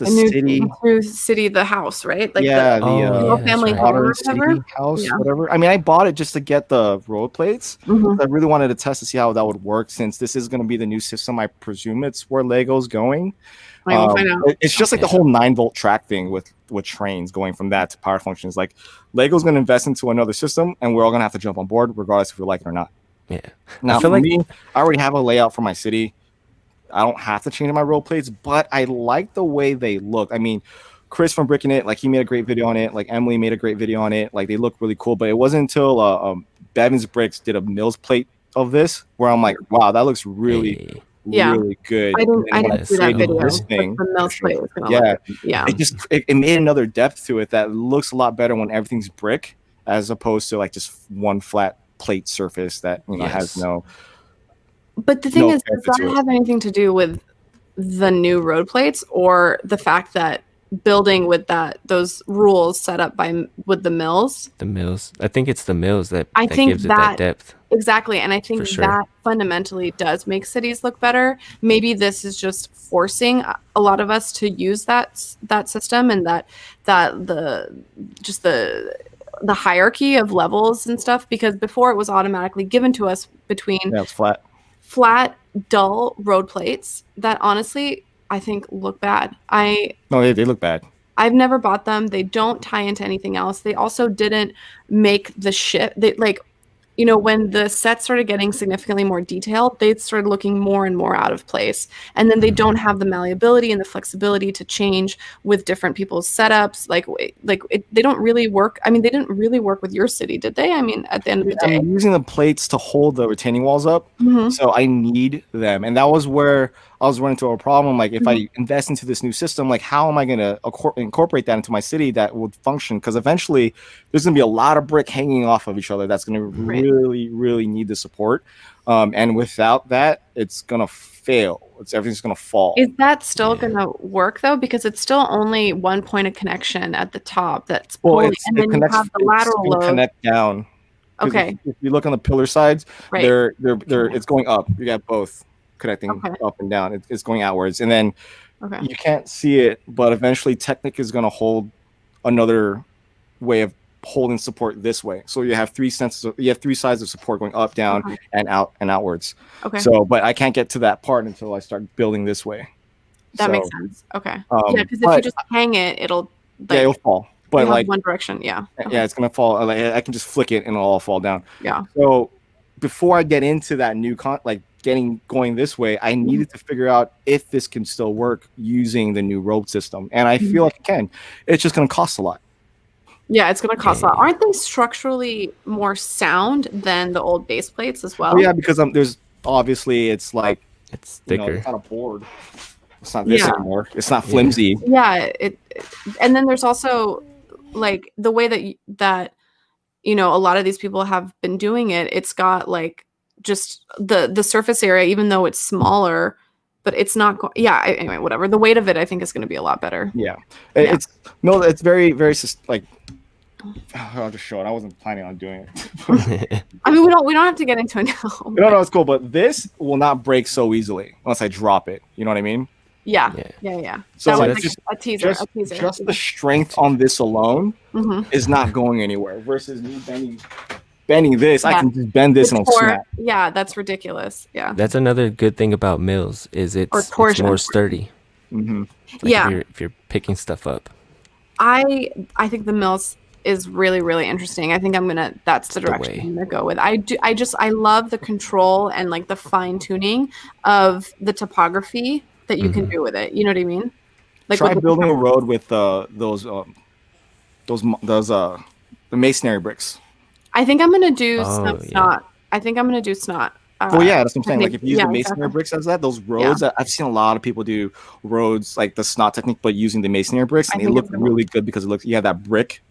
City, the house, right? Like the family home or whatever. House, whatever. I mean, I bought it just to get the road plates. I really wanted to test to see how that would work since this is going to be the new system. I presume it's where Lego's going. It's just like the whole 9-volt track thing with trains going from that to power functions. Like Lego's going to invest into another system, and we're all going to have to jump on board, regardless if we like it or not. Yeah. Now, for me, I already have a layout for my city. I don't have to change my road plates, but I like the way they look. I mean, Chris from Bricking It, like he made a great video on it. Like Emily made a great video on it. Like they look really cool. But it wasn't until Bevan's Bricks did a Mills plate of this where I'm like, wow, that looks really good. I didn't see that video. The Mills plate was it made another depth to it that looks a lot better when everything's brick as opposed to like just one flat plate surface that has no. But the thing is, does that have anything to do with the new road plates or the fact that building with those rules set up with the mills. The mills. I think it's the mills that think gives it that depth. Exactly. And I think sure. that fundamentally does make cities look better. Maybe this is just forcing a lot of us to use that system, and that the hierarchy of levels and stuff, because before it was automatically given to us between it's flat, dull road plates that honestly I think look bad. No, they look bad. I've never bought them. They don't tie into anything else. They also didn't make the shift. They when the sets started getting significantly more detailed, they started looking more and more out of place. And then they don't have the malleability and the flexibility to change with different people's setups. They don't really work. I mean, they didn't really work with your city, did they? I mean, at the end of the day, I'm using the plates to hold the retaining walls up, so I need them. And that was where I was running into a problem. Like, if I invest into this new system, like, how am I going to incorporate that into my city that would function? Because eventually there's going to be a lot of brick hanging off of each other that's going to really, really need the support. And without that, it's going to fail. Everything's going to fall. Is that still going to work, though? Because it's still only one point of connection at the top that's pulling, and then you have the lateral load. Connect down. Okay. If you look on the pillar sides, they're it's going up. You got both connecting up and down. It's going outwards, and then you can't see it, but eventually Technic is going to hold another way of holding support this way. So you have three sides of support going up, down, and out and outwards. Okay. So, but I can't get to that part until I start building this way. That makes sense. Okay. Yeah, because if you just hang it, it'll it'll fall. But like one direction, yeah, it's gonna fall. Like, I can just flick it and it'll all fall down. Yeah. So before I get into that new going this way, I needed to figure out if this can still work using the new rope system, and I feel like it can. It's just going to cost a lot. Yeah, it's going to cost a lot. Aren't they structurally more sound than the old base plates as well? Well, yeah, because there's obviously it's thicker. It's not a board. It's not this anymore. It's not flimsy. Yeah, and then there's also like the way that a lot of these people have been doing it. It's got like just the surface area, even though it's smaller, but it's not anyway, whatever. The weight of it I think is going to be a lot better. It's very, very like I'll just show it. I wasn't planning on doing it. I mean, we don't have to get into it now. No, it's cool, but this will not break so easily unless I drop it. You know what I mean? Yeah. So that was a teaser. Just the strength on this alone is not going anywhere versus me bending this. I can just bend this and it'll snap. Yeah, that's ridiculous. Yeah. That's another good thing about mills is it's more sturdy. If you're picking stuff up. I think the mills is really, really interesting. I think that's the direction I'm gonna go with. I love the control and like the fine tuning of the topography that you can do with it. You know what I mean? Like, try building a road with the masonry bricks. I think I'm gonna do some snot. I think I'm gonna do snot. That's what I'm saying. Like, if you use the masonry bricks as that, those roads, I've seen a lot of people do roads like the snot technique, but using the masonry bricks, and they look really good because you have that brick.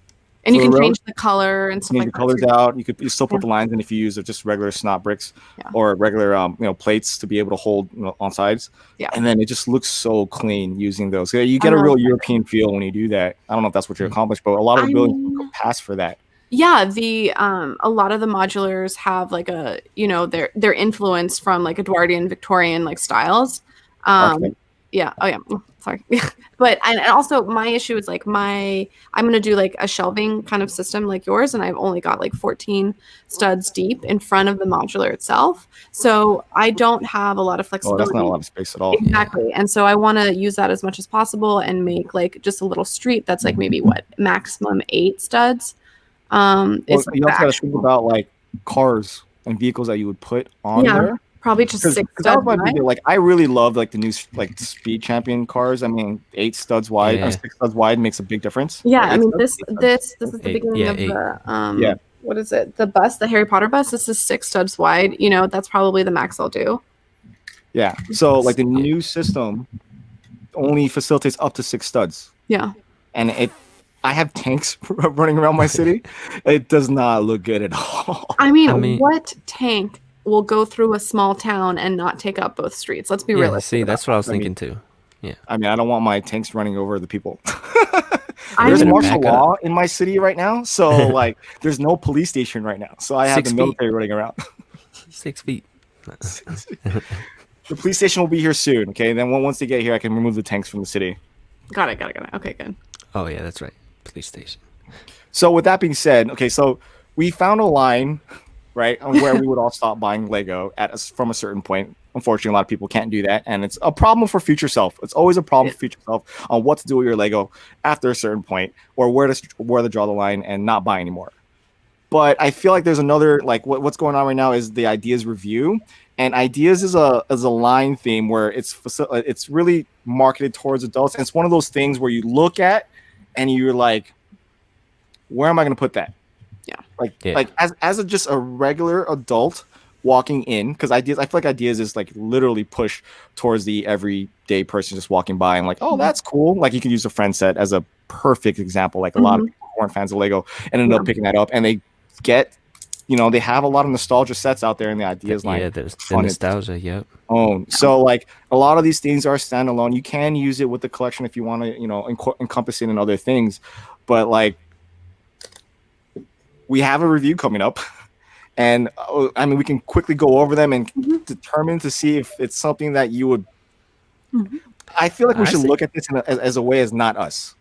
And you can change the color and stuff like that. Change the colors out. You still put the lines in if you use just regular snot bricks or regular plates to be able to hold on sides. Yeah. And then it just looks so clean using those. You get a real European feel when you do that. I don't know if that's what you accomplished, but a lot of the buildings go past for that. Yeah, a lot of the modulars have like their influence from like Edwardian Victorian like styles. Yeah. Oh yeah. Sorry. But and also my issue is like I'm gonna do like a shelving kind of system like yours, and I've only got like 14 studs deep in front of the modular itself, so I don't have a lot of flexibility. That's not a lot of space at all. Exactly. And so I want to use that as much as possible and make like just a little street that's like maybe maximum 8 studs. You also got to think about like cars and vehicles that you would put on there. Probably just 6 studs wide. Like, I really love like the new like speed champion cars. I mean, 8 studs wide or 6 studs wide makes a big difference. Yeah, I mean this is the beginning of the what is it? The bus, the Harry Potter bus. This is 6 studs wide. That's probably the max I'll do. Yeah. So like the new system only facilitates up to 6 studs. Yeah. And I have tanks running around my city. It does not look good at all. I mean, what tank will go through a small town and not take up both streets? Let's be realistic. See, that's what I was thinking too. Yeah. I mean, I don't want my tanks running over the people. There's martial law in my city right now, so like, there's no police station right now. So I have the military running around. 6 feet. The police station will be here soon. Okay, and then once they get here, I can remove the tanks from the city. Got it. Okay, good. Oh yeah, that's right. Police station. So with that being said, okay, so we found a line, right, on where we would all stop buying Lego from a certain point. Unfortunately, a lot of people can't do that, and it's a problem for future self. It's always a problem for future self on what to do with your Lego after a certain point, or where to draw the line and not buy anymore. But I feel like there's another, like, what's going on right now is the Ideas review, and Ideas is a line theme where it's really marketed towards adults, and it's one of those things where you look at and you're like, where am I going to put that? Like as just a regular adult walking in, because I feel like Ideas is like literally pushed towards the everyday person just walking by and like, oh, that's cool. Like, you can use a friend set as a perfect example. Like, a lot of people who weren't fans of Lego ended up picking that up, and they get, they have a lot of nostalgia sets out there in the Ideas line. Yeah, there's the nostalgia. Yep. So like, a lot of these things are standalone. You can use it with the collection if you want to, encompass it in other things, but like, we have a review coming up, and I mean, we can quickly go over them and determine to see if it's something that you would. I feel like we should look at this as a way as not us,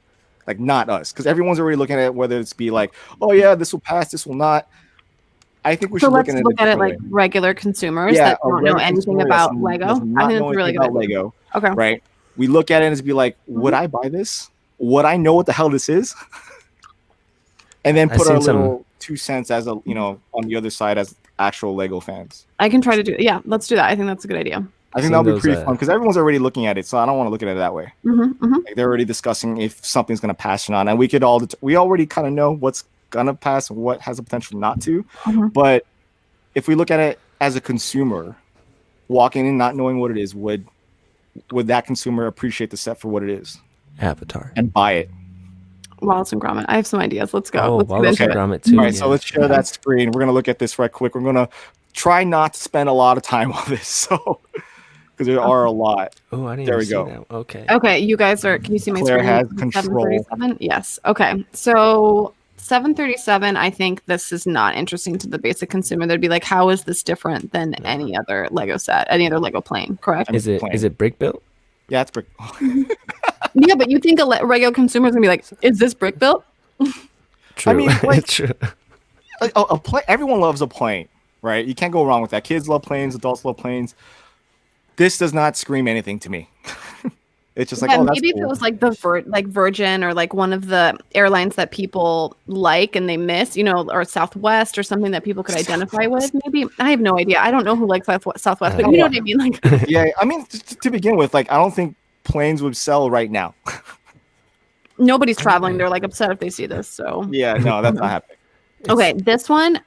because everyone's already looking at it, whether it's be like, oh yeah, this will pass, this will not. I think we should look at it like regular consumers that don't know anything about Lego. I think that's really good. Lego. Okay. Right. We look at it and be like, would I buy this? Would I know what the hell this is? And then put our little 2 cents as on the other side as actual Lego fans. I can try to do it. Yeah, let's do that. I think that's a good idea. I think that'll be pretty fun because everyone's already looking at it, so I don't want to look at it that way. Like, they're already discussing if something's going to pass or not, and we already kind of know what's going to pass and what has the potential not to. But if we look at it as a consumer, walking in not knowing what it is, would that consumer appreciate the set for what it is? Avatar. And buy it. Wallace and Gromit. I have some ideas. Let's go. Let's Wallace and Gromit too. All right, so let's share that screen. We're going to look at this right quick. We're going to try not to spend a lot of time on this, so because there are a lot. Oh, I didn't there we see go. That. Okay. Okay, you guys are. Can you see my Claire screen? has control. 737? Yes. Okay. So 737. I think this is not interesting to the basic consumer. They'd be like, "How is this different than any other Lego set, any other Lego plane?" Correct? Is it brick built? Yeah, it's brick. Yeah, but you think a regular consumer is gonna be like, "Is this brick built?" True. I mean, like, true. Like everyone loves a plane, right? You can't go wrong with that. Kids love planes, adults love planes. This does not scream anything to me. It's just like, oh, that's maybe cool. If it was like Virgin or like one of the airlines that people like and they miss, or Southwest or something that people could identify with. Maybe I have no idea. I don't know who likes Southwest, but you know what I mean. Like, yeah, I mean, to begin with, like, I don't think planes would sell right now. Nobody's traveling. They're like upset if they see this. So yeah, no, that's not happening. Okay, this one.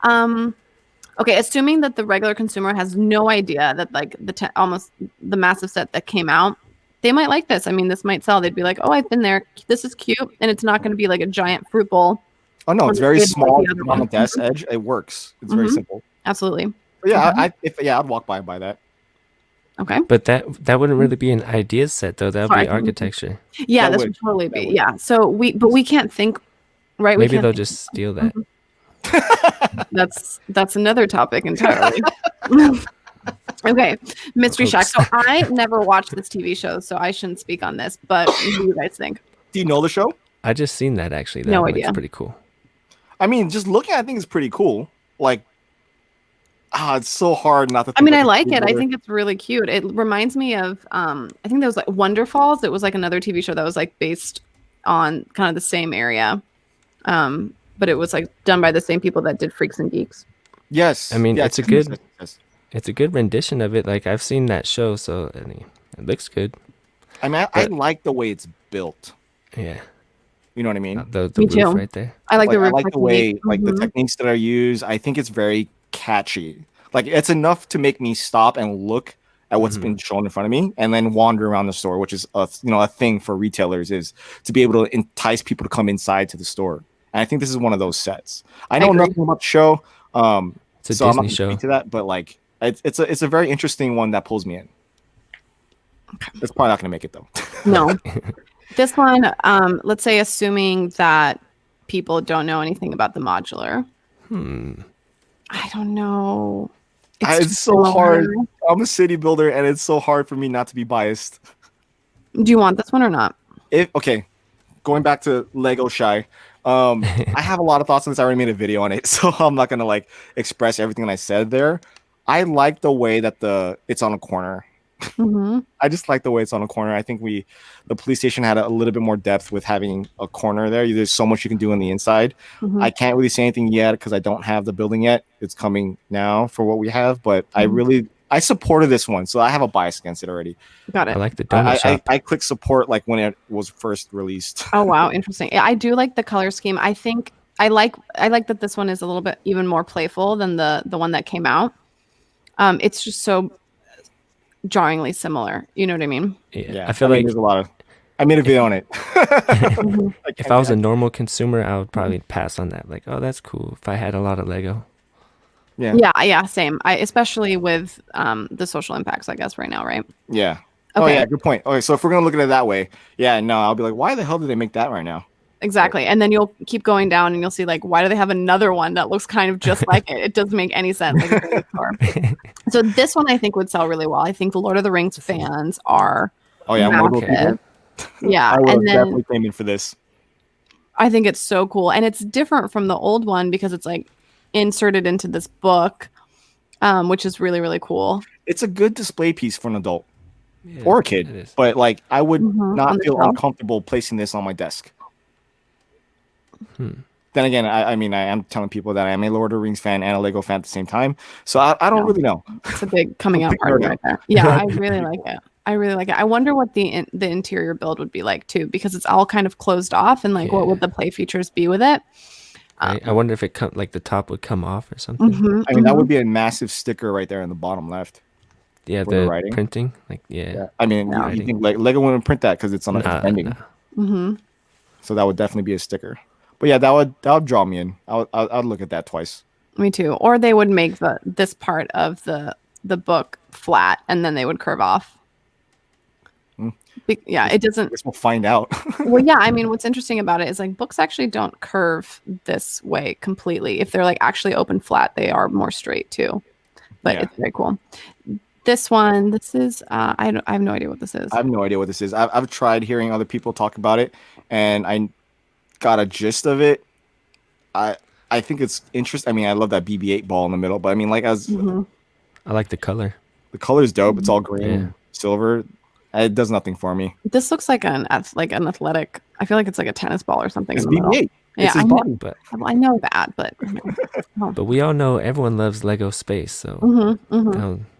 Okay, assuming that the regular consumer has no idea that like almost the massive set that came out, they might like this. I mean, this might sell. They'd be like, "Oh, I've been there. This is cute," and it's not going to be like a giant fruit bowl. Oh no, it's very small on the desk edge. It works. It's very simple. Absolutely. But yeah, I'd walk by and buy that. Okay. But that wouldn't really be an ideas set though. That would be architecture. Yeah, this would totally be. Yeah. So we can't think, right? Maybe they'll just steal that. That's another topic entirely. Okay, Mystery Shack. So I never watched this TV show, so I shouldn't speak on this. But what do you guys think? Do you know the show? I just seen that actually. No idea. It's pretty cool. I mean, just looking at it, I think it's pretty cool. Like, it's so hard not to. I mean, I like it. I think it's really cute. It reminds me of I think there was like Wonder Falls. It was like another TV show that was like based on kind of the same area, but it was like done by the same people that did Freaks and Geeks. Yes, I mean, yeah, it's a good rendition of it. Like, I've seen that show, so I mean, it looks good. I mean, I like the way it's built. Yeah. You know what I mean? The Me roof too. right there. I like the roof. I like the way, like the techniques that are used. I think it's very catchy. Like, it's enough to make me stop and look at what's been shown in front of me, and then wander around the store, which is a thing for retailers, is to be able to entice people to come inside to the store. And I think this is one of those sets. I know nothing about the show. It's a so Disney I'm not show. speak to that, but like it's a very interesting one that pulls me in. It's probably not gonna make it though. No. This one, let's say assuming that people don't know anything about the modular. I don't know. It's so hard. I'm a city builder, and it's so hard for me not to be biased. Do you want this one or not? Okay, going back to Lego Shy, I have a lot of thoughts on this. I already made a video on it, so I'm not gonna like express everything I said there. I like the way that it's on a corner. I just like the way it's on a corner. I think the police station had a little bit more depth with having a corner there. There's so much you can do on the inside. I can't really say anything yet because I don't have the building yet. It's coming now for what we have, but I supported this one, so I have a bias against it already. Got it. I like the donut shop. I clicked support like when it was first released. Oh wow, interesting. Yeah, I do like the color scheme. I think I like that this one is a little bit even more playful than the one that came out. It's just so jarringly similar. You know what I mean? Yeah. I feel like there's a lot of. I made a video on it. If I was a normal consumer, I would probably pass on that. Like, oh, that's cool. If I had a lot of Lego. Yeah, same. Especially with the social impacts, I guess, right now, right? Yeah. Okay. Oh yeah, good point. Okay, so if we're gonna look at it that way, I'll be like, why the hell did they make that right now? Exactly. And then you'll keep going down and you'll see like, why do they have another one that looks kind of just like it? It doesn't make any sense. So this one I think would sell really well. I think the Lord of the Rings fans are massive. Yeah. I would definitely came in for this. I think it's so cool. And it's different from the old one because it's like inserted into this book, which is really, really cool. It's a good display piece for an adult or a kid. But like I would not feel uncomfortable placing this on my desk. Then again, I mean, I am telling people that I am a Lord of the Rings fan and a Lego fan at the same time. So I don't really know. It's a big coming out party right there. Yeah, I really like it. I wonder what the interior build would be like too, because it's all kind of closed off, and like what would the play features be with it? I wonder if like the top would come off or something. I mean, that would be a massive sticker right there in the bottom left. Yeah, the printing, like I mean, you think like Lego wouldn't print that because it's on a bending. So that would definitely be a sticker. But yeah, that would draw me in. I'd look at that twice. Me too. Or they would make this part of the book flat and then they would curve off. It doesn't. I guess we'll find out. Well, yeah. I mean, what's interesting about it is like books actually don't curve this way completely. If they're like actually open flat, they are more straight too. But it's very cool. This one, this is I have no idea what this is. I have no idea what this is. I've tried hearing other people talk about it, and I got a gist of it. I think it's interesting. I mean, I love that BB-8 ball in the middle, but I mean, like I like the color. The color's dope. It's all green, silver. It does nothing for me. This looks like an athletic. I feel like it's like a tennis ball or something. It's BB-8. Yeah, his body. But I know that, but but we all know everyone loves Lego Space, so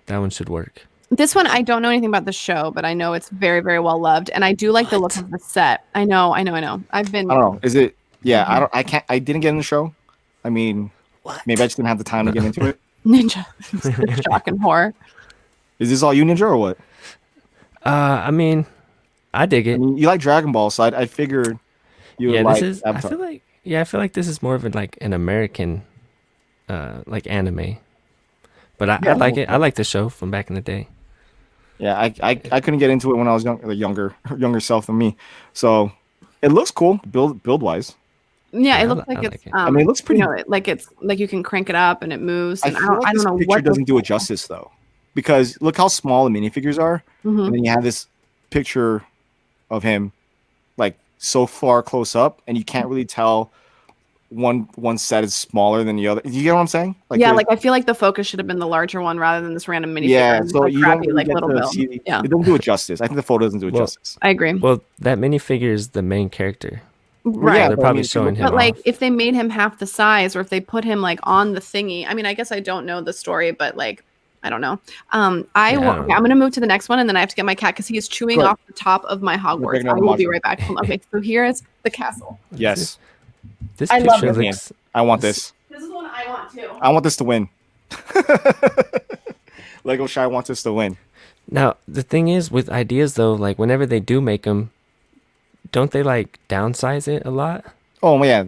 that one should work. This one, I don't know anything about the show, but I know it's very, very well loved, and I do like the look of the set. I know. I don't know. Is it? Yeah, I didn't get in the show. I mean, maybe I just didn't have the time to get into it. Ninja, shock and horror. Is this all you, Ninja, or what? I mean, I dig it. I mean, you like Dragon Ball, so I figured you would like Avatar. I feel like this is more of an American, like anime. But I like it. I like the show from back in the day. Yeah, I couldn't get into it when I was younger self than me. So it looks cool build wise. Yeah, it looks like it's. I mean, it looks pretty. Like it's like you can crank it up and it moves. And I don't know what picture doesn't do it justice though, because look how small the minifigures are, and then you have this picture of him, like so far close up, and you can't really tell. One set is smaller than the other. You get what I'm saying? Like I feel like the focus should have been the larger one rather than this random minifigure. Yeah, so you don't really little build. It don't do it justice. I think the photo doesn't do it justice. I agree. Well, that minifigure is the main character. Right. Yeah, they're probably showing him. But like, if they made him half the size, or if they put him like on the thingy. I mean, I guess I don't know the story, but like, I don't know. I'm gonna move to the next one, and then I have to get my cat because he is chewing off the top of my Hogwarts. I will be right back. Okay, so here is the castle. Yes. This picture looks. I want this. This is the one I want too. I want this to win. Lego Shy wants us to win. Now the thing is with ideas though, like whenever they do make them, don't they like downsize it a lot? Oh yeah,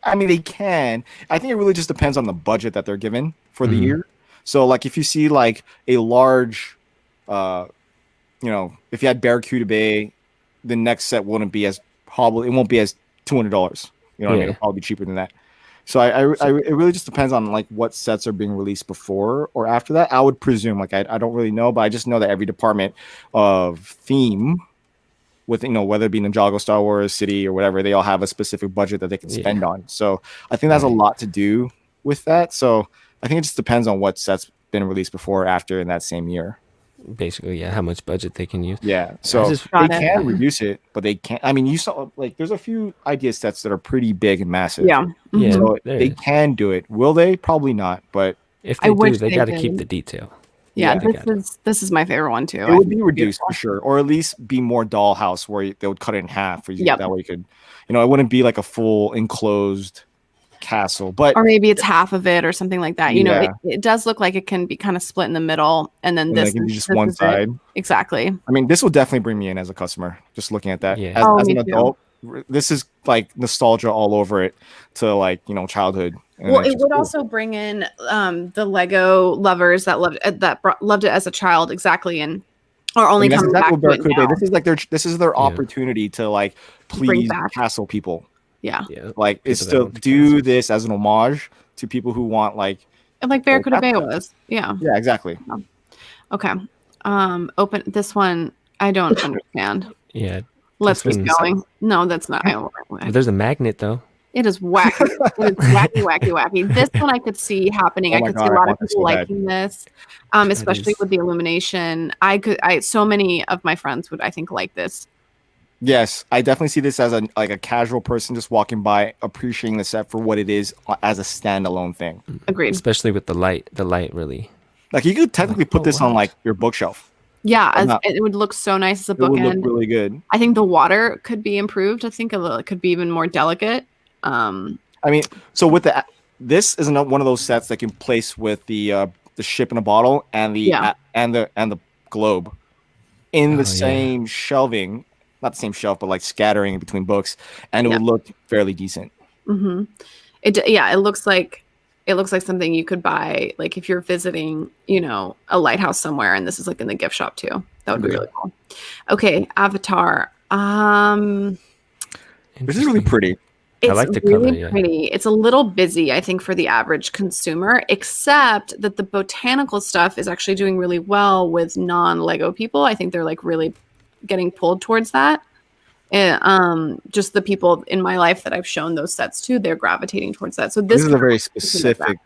I mean they can. I think it really just depends on the budget that they're given for the year. So like if you see like a large if you had Barracuda Bay, the next set won't be as $200. You know what I mean? It'll probably be cheaper than that. So it really just depends on like what sets are being released before or after that. I would presume, like I don't really know, but I just know that every department of theme with whether it be Ninjago, Star Wars, City, or whatever, they all have a specific budget that they can spend on. So I think that's a lot to do with that. So I think it just depends on what sets been released before or after in that same year. Basically, how much budget they can use. Yeah, so they can reduce it, but they can't. I mean, you saw like there's a few idea sets that are pretty big and massive. Yeah, so they can do it. Will they? Probably not. But if they do, they got to keep the detail. Yeah, this is my favorite one too. It would be reduced for sure, or at least be more dollhouse where they would cut it in half. For you, that way you could, it wouldn't be like a full enclosed castle, or maybe it's half of it or something like that. It does look like it can be kind of split in the middle, and then this can be just one side. Exactly. I mean, this will definitely bring me in as a customer. Just looking at that, as an adult, this is like nostalgia all over it to like childhood. Well, it would also bring in the Lego lovers that loved it as a child, exactly, and are only coming back to it now. This is their opportunity to like please castle people. Yeah. Like it's to do this as an homage to people who want like Barracuda Bay was. Yeah. Yeah, exactly. Okay. Open this one. I don't understand. Yeah. Let's keep going. No, that's not. There's a magnet though. It is wacky. It is wacky. This one I could see happening. I could see a lot of people liking this, especially with the illumination. So many of my friends would, I think, like this. Yes, I definitely see this as a casual person just walking by, appreciating the set for what it is as a standalone thing. Agreed. Especially with the light really. Like you could technically put this on like your bookshelf. Yeah, it would look so nice as a bookend. It would look really good. I think the water could be improved. I think it could be even more delicate. I mean, so with this is one of those sets that can place with the ship in a bottle and the globe in the same shelving. Not the same shelf, but like scattering in between books, and it would look fairly decent. Mm-hmm. It looks like something you could buy, like if you're visiting, a lighthouse somewhere, and this is like in the gift shop too. That would be really cool. Okay, Avatar. This is really pretty. I like the really color, pretty. It's a little busy, I think, for the average consumer, except that the botanical stuff is actually doing really well with non-Lego people. I think they're like really getting pulled towards that. And just the people in my life that I've shown those sets to, they're gravitating towards that. So this is a very specific,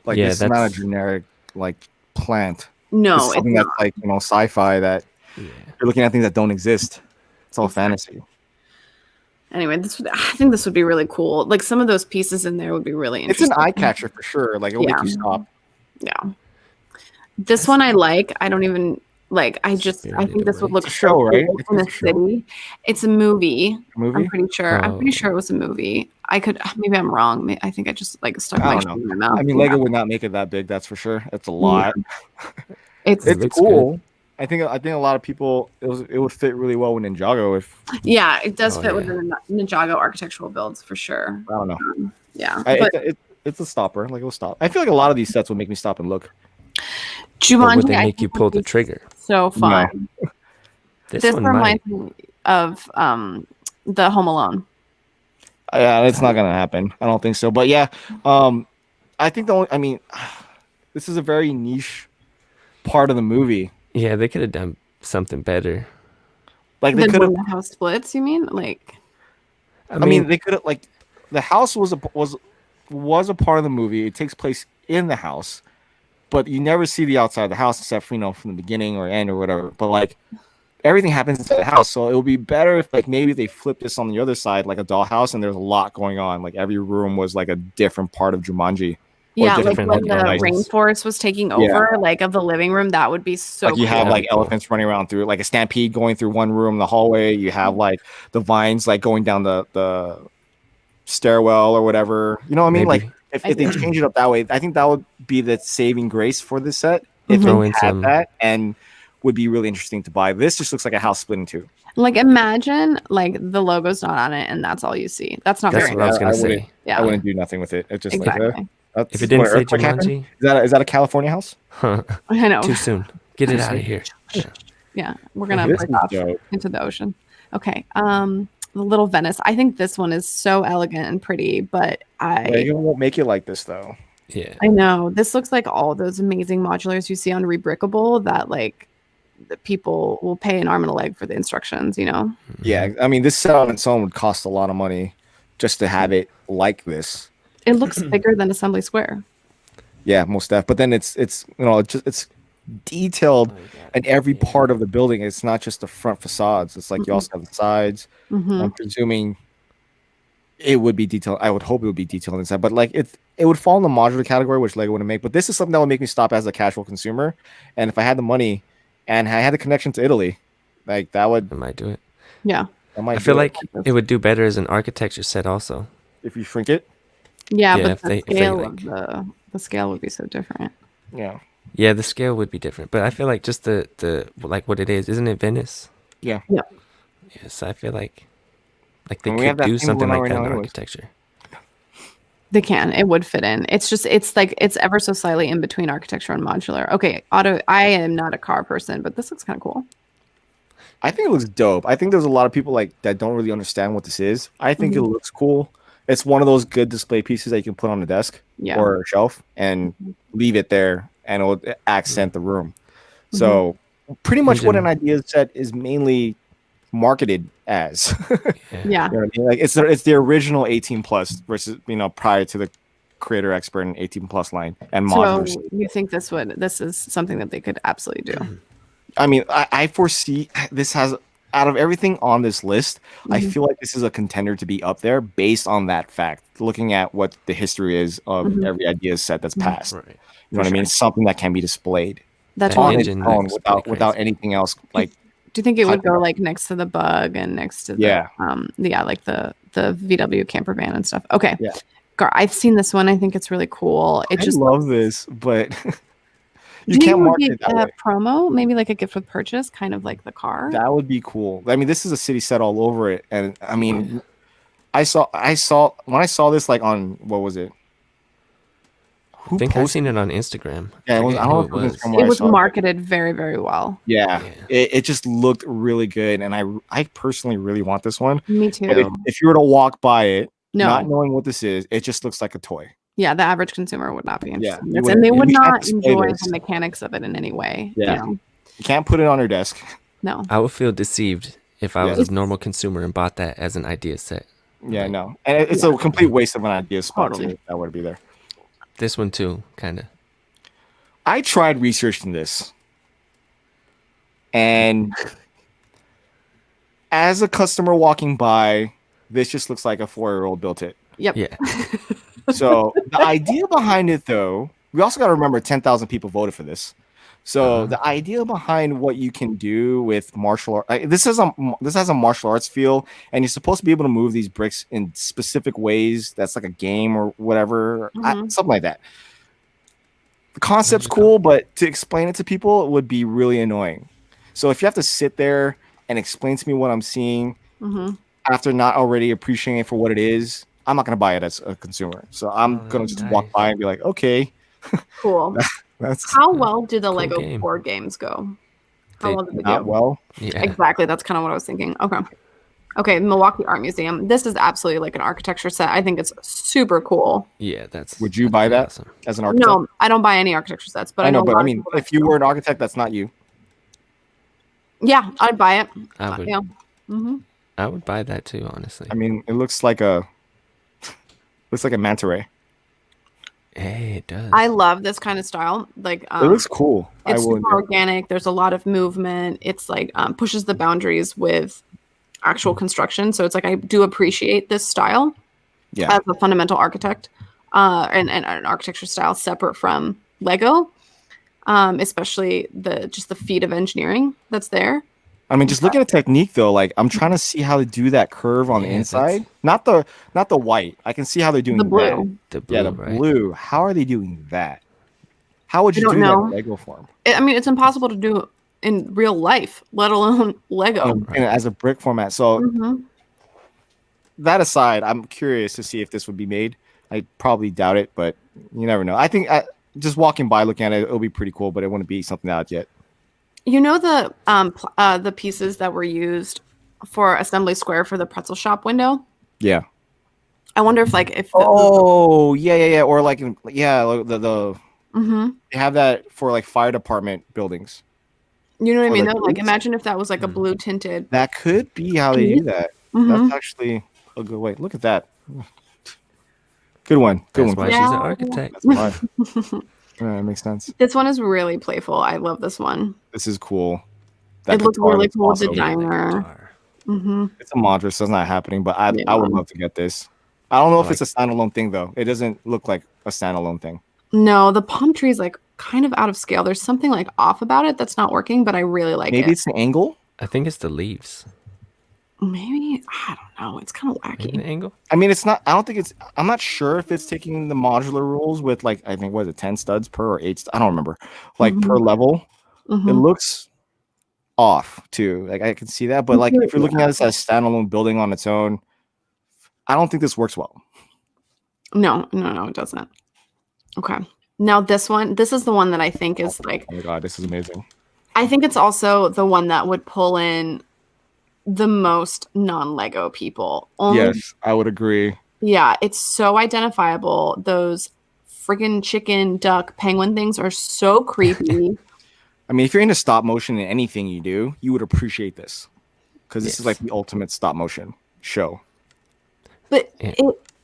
this is not a generic like plant. No, it's something that's like sci-fi that you're looking at things that don't exist. It's all fantasy. Anyway, I think this would be really cool. Like some of those pieces in there would be really interesting. It's an eye catcher for sure. Like it'll make you stop. Yeah. This one I like. I don't even like. I think this would look so cool in the city. It's a movie. I'm pretty sure. I'm pretty sure it was a movie. Maybe I'm wrong. I think I just like stuck my in my mouth. I mean, Lego would not make it that big. That's for sure. It's a lot. It's cool. Good. I think a lot of people it would fit really well with Ninjago it does fit with the Ninjago architectural builds for sure. I don't know. It's a stopper. Like it'll stop. I feel like a lot of these sets will make me stop and look. Jumanji, would they make you pull the trigger? So fun. No. This reminds me of the Home Alone. Yeah, it's not gonna happen. I don't think so. But yeah, I think this is a very niche part of the movie. Yeah, they could have done something better. Like they could have the house splits. You mean like? I mean, they could have like the house was a part of the movie. It takes place in the house, but you never see the outside of the house except for from the beginning or end or whatever. But like everything happens inside the house, so it would be better if like maybe they flipped this on the other side like a dollhouse, and there's a lot going on. Like every room was like a different part of Jumanji. Yeah, like when the rainforest was taking over, like of the living room, that would be so. Like you have like elephants running around through, like a stampede going through one room, the hallway. You have like the vines like going down the stairwell or whatever. You know what I mean? Maybe. Like if they change it up that way, I think that would be the saving grace for this set. If it had that, and would be really interesting to buy. This just looks like a house split in two. Like imagine like the logo's not on it, and that's all you see. That's what I was gonna say. I wouldn't do nothing with it. It's just like. If it didn't say Jumanji, is that a California house? I know. Too soon. Get it out of here. Yeah, we're gonna break off into the ocean. Okay. The little Venice. I think this one is so elegant and pretty, but Lego won't make it like this though. Yeah, I know. This looks like all those amazing modulars you see on Rebrickable that like the people will pay an arm and a leg for the instructions, you know? Yeah, I mean, this set on its own would cost a lot of money just to have it like this. It looks bigger than Assembly Square. Yeah, most def. But then it's it's detailed in every part of the building. It's not just the front facades. It's like you also have the sides. I'm presuming it would be detailed. I would hope it would be detailed inside, but like it would fall in the modular category, which Lego wouldn't make. But this is something that would make me stop as a casual consumer. And if I had the money and I had a connection to Italy, like that would. I might do it. Yeah. I feel like it would do better as an architecture set also. If you shrink it. Yeah, but the scale would be so different. Yeah. Yeah, the scale would be different. But I feel like just the like what it is, isn't it Venice? Yeah. Yeah. Yes, I feel like they could do something like that in architecture. They can. It would fit in. It's just it's ever so slightly in between architecture and modular. Okay, I am not a car person, but this looks kind of cool. I think it looks dope. I think there's a lot of people like that don't really understand what this is. I think it looks cool. It's one of those good display pieces that you can put on a desk or a shelf and leave it there, and it will accent the room. So pretty much what an idea set is mainly marketed as. Yeah. You know what I mean? Like it's the original 18 plus versus prior to the creator expert and 18 plus line and modulars. So you think this is something that they could absolutely do? I mean, I foresee this has, out of everything on this list, I feel like this is a contender to be up there based on that fact, looking at what the history is of every idea set that's passed. Right. You know what I mean? Something that can be displayed That's on its own without anything else. Like, do you think it would go like next to the Bug and next to the like the VW camper van and stuff? Okay. Yeah. I've seen this one. I think it's really cool. I love this, but you can't market it that way. Promo, maybe like a gift with purchase, kind of like the car. That would be cool. I mean, this is a city set all over it, and I mean, I saw when I saw this like on what was it? I think I've seen it on Instagram. Yeah, it was marketed very, very well. Yeah. It just looked really good, and I personally really want this one. Me too. But if you were to walk by it, not knowing what this is, it just looks like a toy. Yeah, the average consumer would not be interested in this, and they would not enjoy the mechanics of it in any way. Yeah, you can't put it on your desk. No, I would feel deceived if I was a normal consumer and bought that as an idea set. Yeah, no, and it's a complete waste of an idea spot too. That would be there. This one too, kind of. I tried researching this, and as a customer walking by, this just looks like a 4-year-old built it. Yep. Yeah. So the idea behind it, though, we also got to remember 10,000 people voted for this. So the idea behind what you can do with martial art, this has a martial arts feel, and you're supposed to be able to move these bricks in specific ways. That's like a game or whatever, something like that. The concept's cool, but to explain it to people, it would be really annoying. So if you have to sit there and explain to me what I'm seeing after not already appreciating it for what it is, I'm not going to buy it as a consumer. So I'm going to just walk by and be like, okay. Cool. How well do the Lego board games go? How well do they do? Not well. Yeah. Exactly. That's kind of what I was thinking. Okay. Milwaukee Art Museum. This is absolutely like an architecture set. I think it's super cool. Yeah, Would you buy that awesome. As an architect? No, I don't buy any architecture sets, but I know. But I mean, if you were an architect, that's not you. Yeah, I'd buy it. I would. Yeah. I would buy that too, honestly. I mean, it looks like a manta ray. Hey, it does. I love this kind of style. Like, it looks cool. It's super organic. There's a lot of movement. It's like pushes the boundaries with actual construction. So it's like I do appreciate this style as a fundamental architect and an architecture style separate from Lego, especially the feat of engineering that's there. I mean, just looking at technique though, like I'm trying to see how to do that curve on the inside. Not the white. I can see how they're doing the blue. The blue, blue. How are they doing that? How would you do that in Lego form? I mean, it's impossible to do in real life, let alone Lego. As a brick format. So that aside, I'm curious to see if this would be made. I probably doubt it, but you never know. I think just walking by, looking at it, it'll be pretty cool, but it wouldn't be something out yet. You know the pieces that were used for assembly square for the pretzel shop window? Yeah. I wonder if like if yeah, or like the mm-hmm. they have that for like fire department buildings. You know what I mean? Like imagine if that was like a blue tinted. That could be how they do that. Mm-hmm. That's actually a good way. Look at that. Good one. Good That's one. why she's an architect. That's why. Yeah, that makes sense. This one is really playful. I love this one. This is cool. It looks really cool with the diner. Mm-hmm. It's a mantra, so it's not happening, but I would love to get this. I don't know if it's a standalone thing though. It doesn't look like a standalone thing. No, the palm tree is like kind of out of scale. There's something like off about it that's not working, but I really like it. Maybe it's the angle. I think it's the leaves. Maybe I don't know. It's kind of wacky. Maybe the angle. I mean, it's not. I don't think it's. I'm not sure if it's taking the modular rules with like I think what is it 10 studs per or 8. I don't remember. Like per level, it looks off too. Like I can see that, but like if you're looking at this as a standalone building on its own, I don't think this works well. No, it doesn't. Okay. Now this is the one that I think is like. Oh my god, this is amazing. I think it's also the one that would pull in the most non-Lego people. Yes, I would agree. Yeah, it's so identifiable. Those friggin' chicken, duck, penguin things are so creepy. I mean, if you're into stop motion in anything you do, you would appreciate this because this is like the ultimate stop motion show. But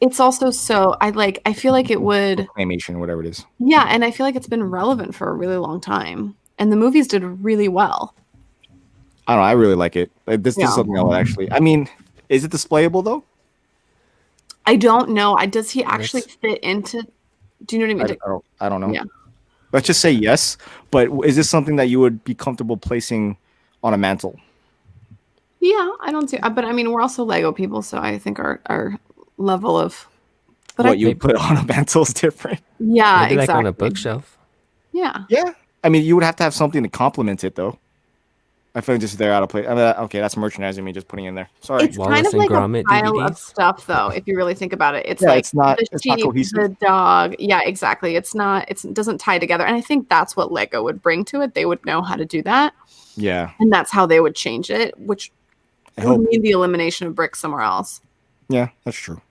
it's also so I feel like it would animation, whatever it is. Yeah, and I feel like it's been relevant for a really long time, and the movies did really well. I don't know. I really like it. This is something I would actually. I mean, is it displayable though? I don't know. Does he actually fit into? Do you know what I mean? I don't know. Yeah. Let's just say yes. But is this something that you would be comfortable placing on a mantle? Yeah, I don't see. But I mean, we're also Lego people, so I think our level of what you put on a mantle is different. Yeah, maybe exactly. Like on a bookshelf. Yeah. Yeah. I mean, you would have to have something to complement it, though. I feel like just they're out of place. I mean, okay, that's merchandising me just putting in there. Sorry. It's kind of like a pile of stuff, though. If you really think about it, it's like it's not cohesive. The dog. Yeah, exactly. It doesn't tie together, and I think that's what Lego would bring to it. They would know how to do that. Yeah. And that's how they would change it, which would mean the elimination of bricks somewhere else. Yeah, that's true.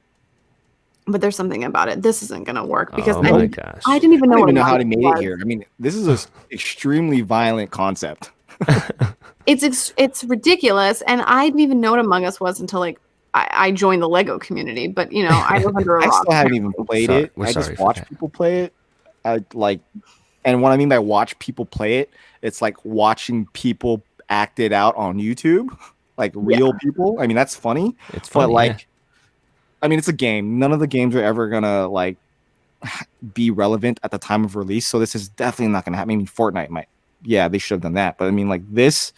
But there's something about it. This isn't going to work because I didn't even know how they made it here. I mean, this is an extremely violent concept. It's ridiculous, and I didn't even know what Among Us was until like I joined the Lego community. But I live under a rock. I still haven't even played it. I just watch people play it. And what I mean by watch people play it, it's like watching people act it out on YouTube, like real people. I mean, that's funny. It's funny, but I mean, it's a game. None of the games are ever gonna like be relevant at the time of release. So this is definitely not gonna happen. I mean, Fortnite might. Yeah, they should have done that. But I mean, like this.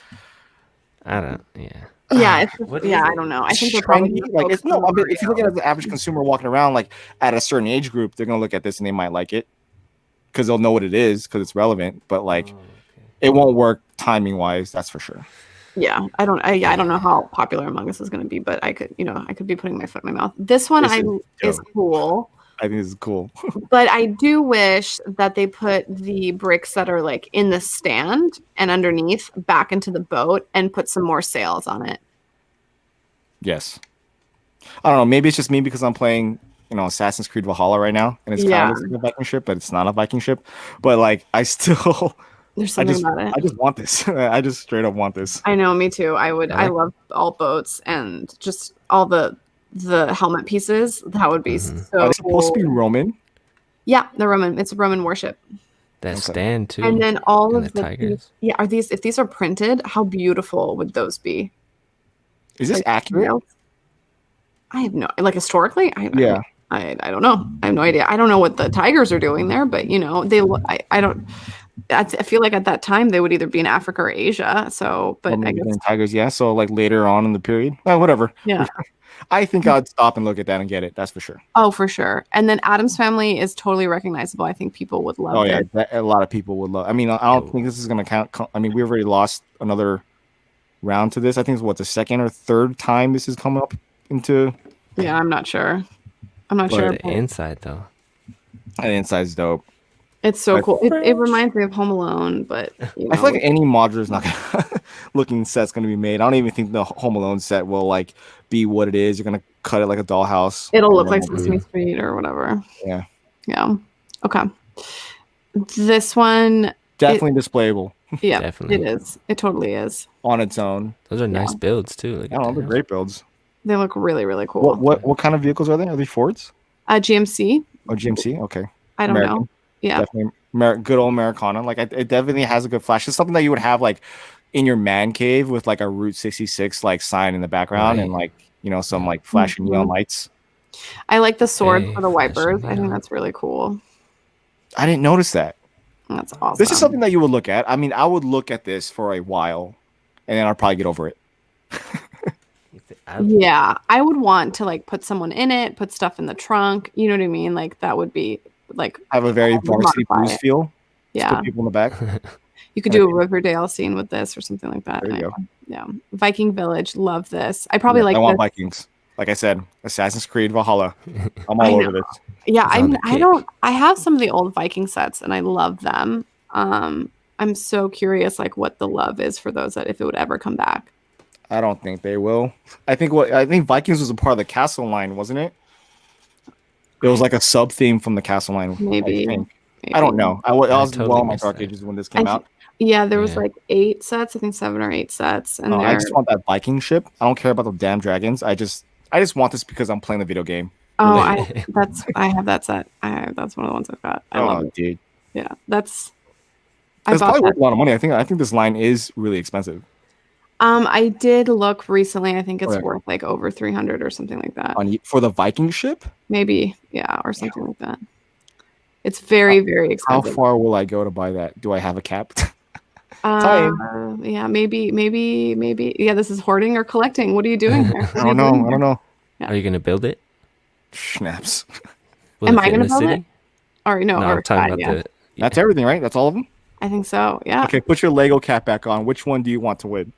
I don't. Yeah. Yeah. I don't know. I think they're probably like it's no. I mean, if you look at the average consumer walking around, like at a certain age group, they're gonna look at this and they might like it because they'll know what it is because it's relevant. But like, it won't work timing wise. That's for sure. Yeah, I don't know how popular Among Us is going to be, but I could be putting my foot in my mouth. This one is cool. I think this is cool. But I do wish that they put the bricks that are like in the stand and underneath back into the boat and put some more sails on it. Yes. I don't know. Maybe it's just me because I'm playing, Assassin's Creed Valhalla right now, and it's kind of like a Viking ship, but it's not a Viking ship. But like, I still. There's something about it. I just want this. I just straight up want this. I know, me too. I love all boats and just all the helmet pieces. That would be so Are they supposed to be Roman? Yeah, they're Roman. It's a Roman worship. That stand too. And then all of the tigers. If these are printed, how beautiful would those be? Is this accurate? I have no historically. I don't know. I have no idea. I don't know what the tigers are doing there, but they. I don't. I feel like at that time they would either be in Africa or Asia. So, but I guess tigers, yeah. So like later on in the period, whatever. Yeah, I think I'd stop and look at that and get it. That's for sure. Oh, for sure. And then Adam's Family is totally recognizable. I think people would love. Oh yeah, a lot of people would love. I mean, I don't think this is gonna count. I mean, we already lost another round to this. I think it's the second or third time this is coming up into. Yeah, I'm not sure. I'm not sure. The inside though. The inside's dope. It's so cool. It reminds me of Home Alone, but I feel like any modular is not gonna looking set's gonna be made. I don't even think the Home Alone set will like be what it is. You're gonna cut it like a dollhouse. It'll look like Sesame Street or whatever. Yeah. Yeah. Okay. This one definitely displayable. Yeah, definitely. it is. It totally is. On its own. Those are nice builds too. I don't know, they're great builds. They look really, really cool. What kind of vehicles are they? Are they Fords? GMC. Oh, GMC. Okay. I don't know. Yeah. Definitely good old Americana. Like it definitely has a good flash. It's something that you would have like in your man cave with like a Route 66 like sign in the background and like some like flashing neon lights. I like the sword for the wipers. I think that's really cool. I didn't notice that. That's awesome. This is something that you would look at. I mean, I would look at this for a while, and then I'll probably get over it. Yeah, I would want to like put someone in it, put stuff in the trunk. You know what I mean? Like that would be like have a very Varsity Blues feel. Yeah, put people in the back. You could do a Riverdale scene with this or something like that. There you go. Yeah, Viking Village, love this. I probably like. I want Vikings. Like I said, Assassin's Creed Valhalla. I'm all over this. Yeah, I mean, I have some of the old Viking sets and I love them. I'm so curious, like what the love is for those that if it would ever come back. I don't think they will. I think Vikings was a part of the Castle line, wasn't it? It was like a sub theme from the Castle line. Maybe. I don't know. I was totally in my dark ages when this came out. Yeah, there was like 8 sets. I think 7 or 8 sets. And I just want that Viking ship. I don't care about the damn dragons. I just want this because I'm playing the video game. Oh, I have that set. That's one of the ones I've got. I love it, dude. Yeah, that's probably worth a lot of money. I think this line is really expensive. I did look recently. I think it's worth like over 300 or something like that. For the Viking ship? Maybe, yeah, or something like that. It's very, very expensive. How far will I go to buy that? Do I have a cap? Yeah, maybe. Yeah, this is hoarding or collecting. What are you doing here? I don't know. Yeah. Are you gonna build it? Snaps. Am I gonna build it? Or no? I'm talking about That's everything, right? That's all of them. I think so. Yeah. Okay, put your Lego cap back on. Which one do you want to win?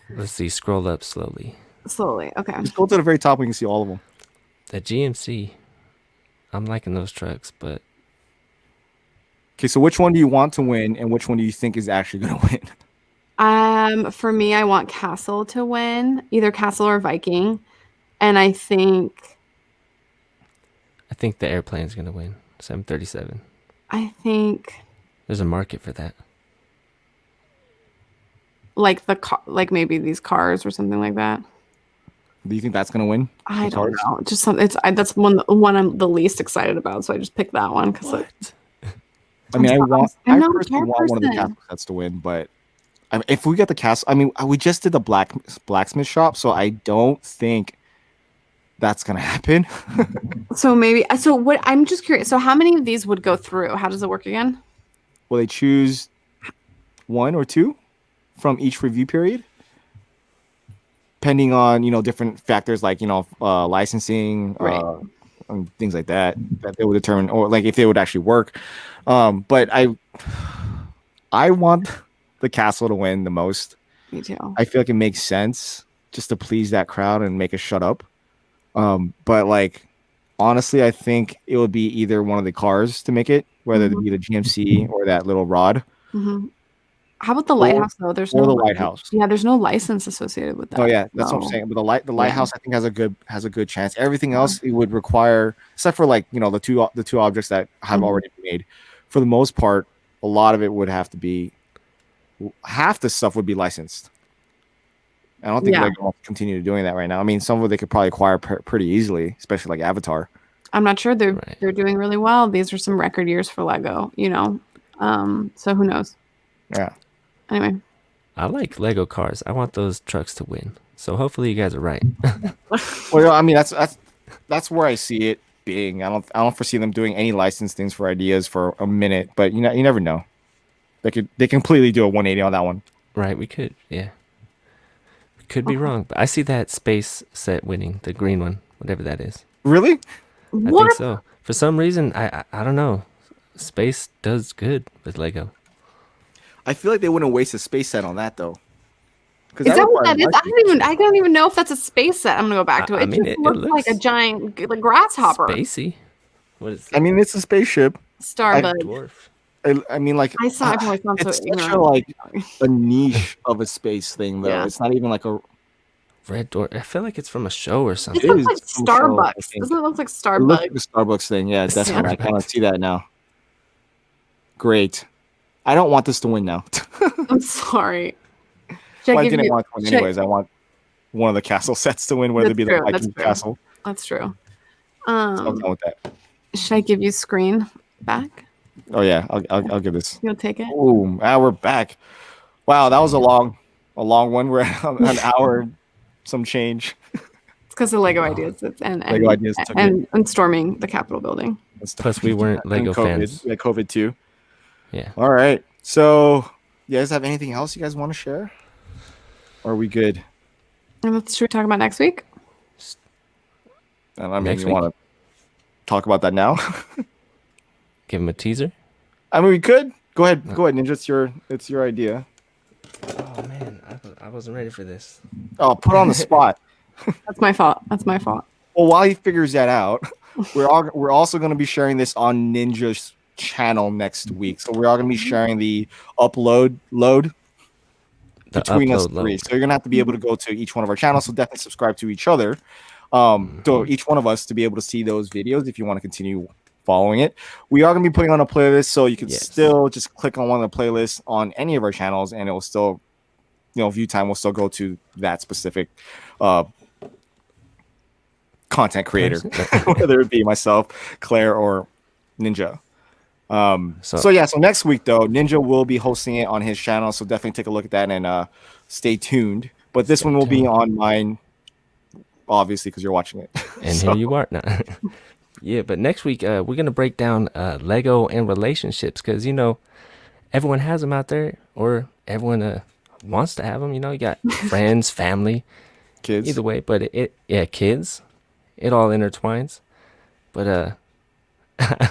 Let's see. Scroll up slowly. Okay. Just go to the very top. We can see all of them. The GMC. I'm liking those trucks, but. Okay, so which one do you want to win, and which one do you think is actually going to win? For me, I want Castle to win, either Castle or Viking, and I think the airplane's going to win. 737. I think there's a market for that. Like like maybe these cars or something like that. Do you think that's going to win? I don't know. Just something. That's one I'm the least excited about, so I just picked that one because. I mean, I personally want one of the castle sets to win, but if we get the castle, I mean, we just did the blacksmith shop, so I don't think that's gonna happen. So maybe. So what? I'm just curious. So how many of these would go through? How does it work again? Well, they choose 1 or 2 from each review period, depending on different factors like licensing, and things like that they would determine, or like if they would actually work. But I want the castle to win the most. Me too. I feel like it makes sense just to please that crowd and make us shut up. But like honestly, I think it would be either one of the cars to make it, whether it be the GMC or that little rod. Mm-hmm. How about the lighthouse though? There's no lighthouse. Yeah, there's no license associated with that. Oh yeah, that's what I'm saying. But the lighthouse I think has a good chance. Everything else it would require, except for like the two objects that have already been made. For the most part, a lot of it would have to be half the stuff would be licensed. I don't think they're going to continue doing that right now. I mean, some of it they could probably acquire pretty easily, especially like Avatar. I'm not sure they're doing really well. These are some record years for Lego, so who knows? Yeah. Anyway, I like Lego cars. I want those trucks to win. So hopefully you guys are right. Well, I mean that's where I see it being. I don't foresee them doing any licensed things for ideas for a minute, but you never know. They completely do a 180 on that one. Right, we could. Yeah. We could be wrong, but I see that space set winning, the green one, whatever that is. Really? I think so. For some reason, I don't know. Space does good with Lego. I feel like they wouldn't waste a space set on that though. Because is that what that is? I don't even know if that's a space set. I'm gonna go back to it. It looks like a giant grasshopper. Spacey. What is that? I mean, it's a spaceship. Starbug. Dwarf. I mean, like it's such a niche of a space thing, though. Yeah. It's not even like a red dwarf. I feel like it's from a show or something. It looks like Starbucks. Doesn't it look like Starbucks? It looks like the Starbucks thing. Yeah, definitely. I kind of see that now. Great. I don't want this to win now. I'm sorry. Well, I didn't want to win anyways. I want one of the castle sets to win, whether it be the Viking castle. That's true. So I'm done with that. Should I give you screen back? Oh yeah, I'll give this. You'll take it. Boom! We're back. Wow, that was a long one. We're at an hour, some change. It's because of Lego ideas and storming the Capitol building. Plus, we weren't Lego fans. Yeah, COVID too. Yeah. All right. So, you guys have anything else you guys want to share? Or are we good? Should we talk about next week? I mean, you want to talk about that now? Give him a teaser. I mean, we could. Go ahead, Ninja. It's your idea. Oh man, I wasn't ready for this. Oh, put on the spot. That's my fault. Well, while he figures that out, we're also going to be sharing this on Ninja's channel next week. So we're all going to be sharing the load between us three. So you're going to have to be able to go to each one of our channels. So definitely subscribe to each other. So each one of us to be able to see those videos if you want to continue following it. We are going to be putting on a playlist, so you can still just click on one of the playlists on any of our channels, and it will still, view time will still go to that specific content creator, whether it be myself, Claire, or Ninja. So next week though, Ninja will be hosting it on his channel, so definitely take a look at that and stay tuned. But this one will be on mine, obviously, because you're watching it. And here you are now. Yeah, but next week we're gonna break down Lego and relationships, because everyone has them out there, or everyone wants to have them. You got friends, family, kids. Either way, but kids. It all intertwines. But I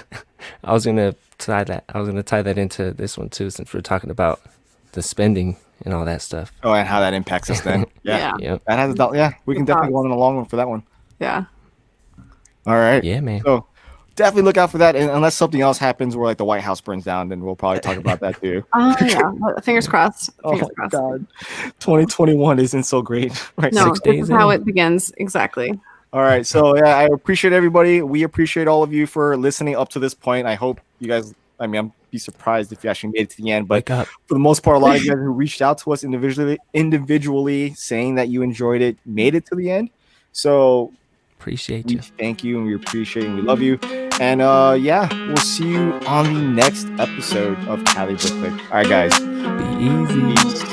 was gonna tie that into this one too, since we're talking about the spending and all that stuff. Oh, and how that impacts us then. Yeah. Yep. That has we can definitely go on a long one for that one. Yeah. All right. Yeah, man. So definitely look out for that. And unless something else happens where like the White House burns down, then we'll probably talk about that too. Yeah. Fingers crossed. Fingers crossed. God. 2021 isn't so great. Right. No, this is how it begins. Exactly. All right. So I appreciate everybody. We appreciate all of you for listening up to this point. I hope you guys, I'm be surprised if you actually made it to the end, but for the most part, a lot of you guys who reached out to us individually saying that you enjoyed it, made it to the end. So appreciate you. Thank you, and we appreciate and we love you. And we'll see you on the next episode of Cali Brick Clique. All right, guys. Be easy. Peace.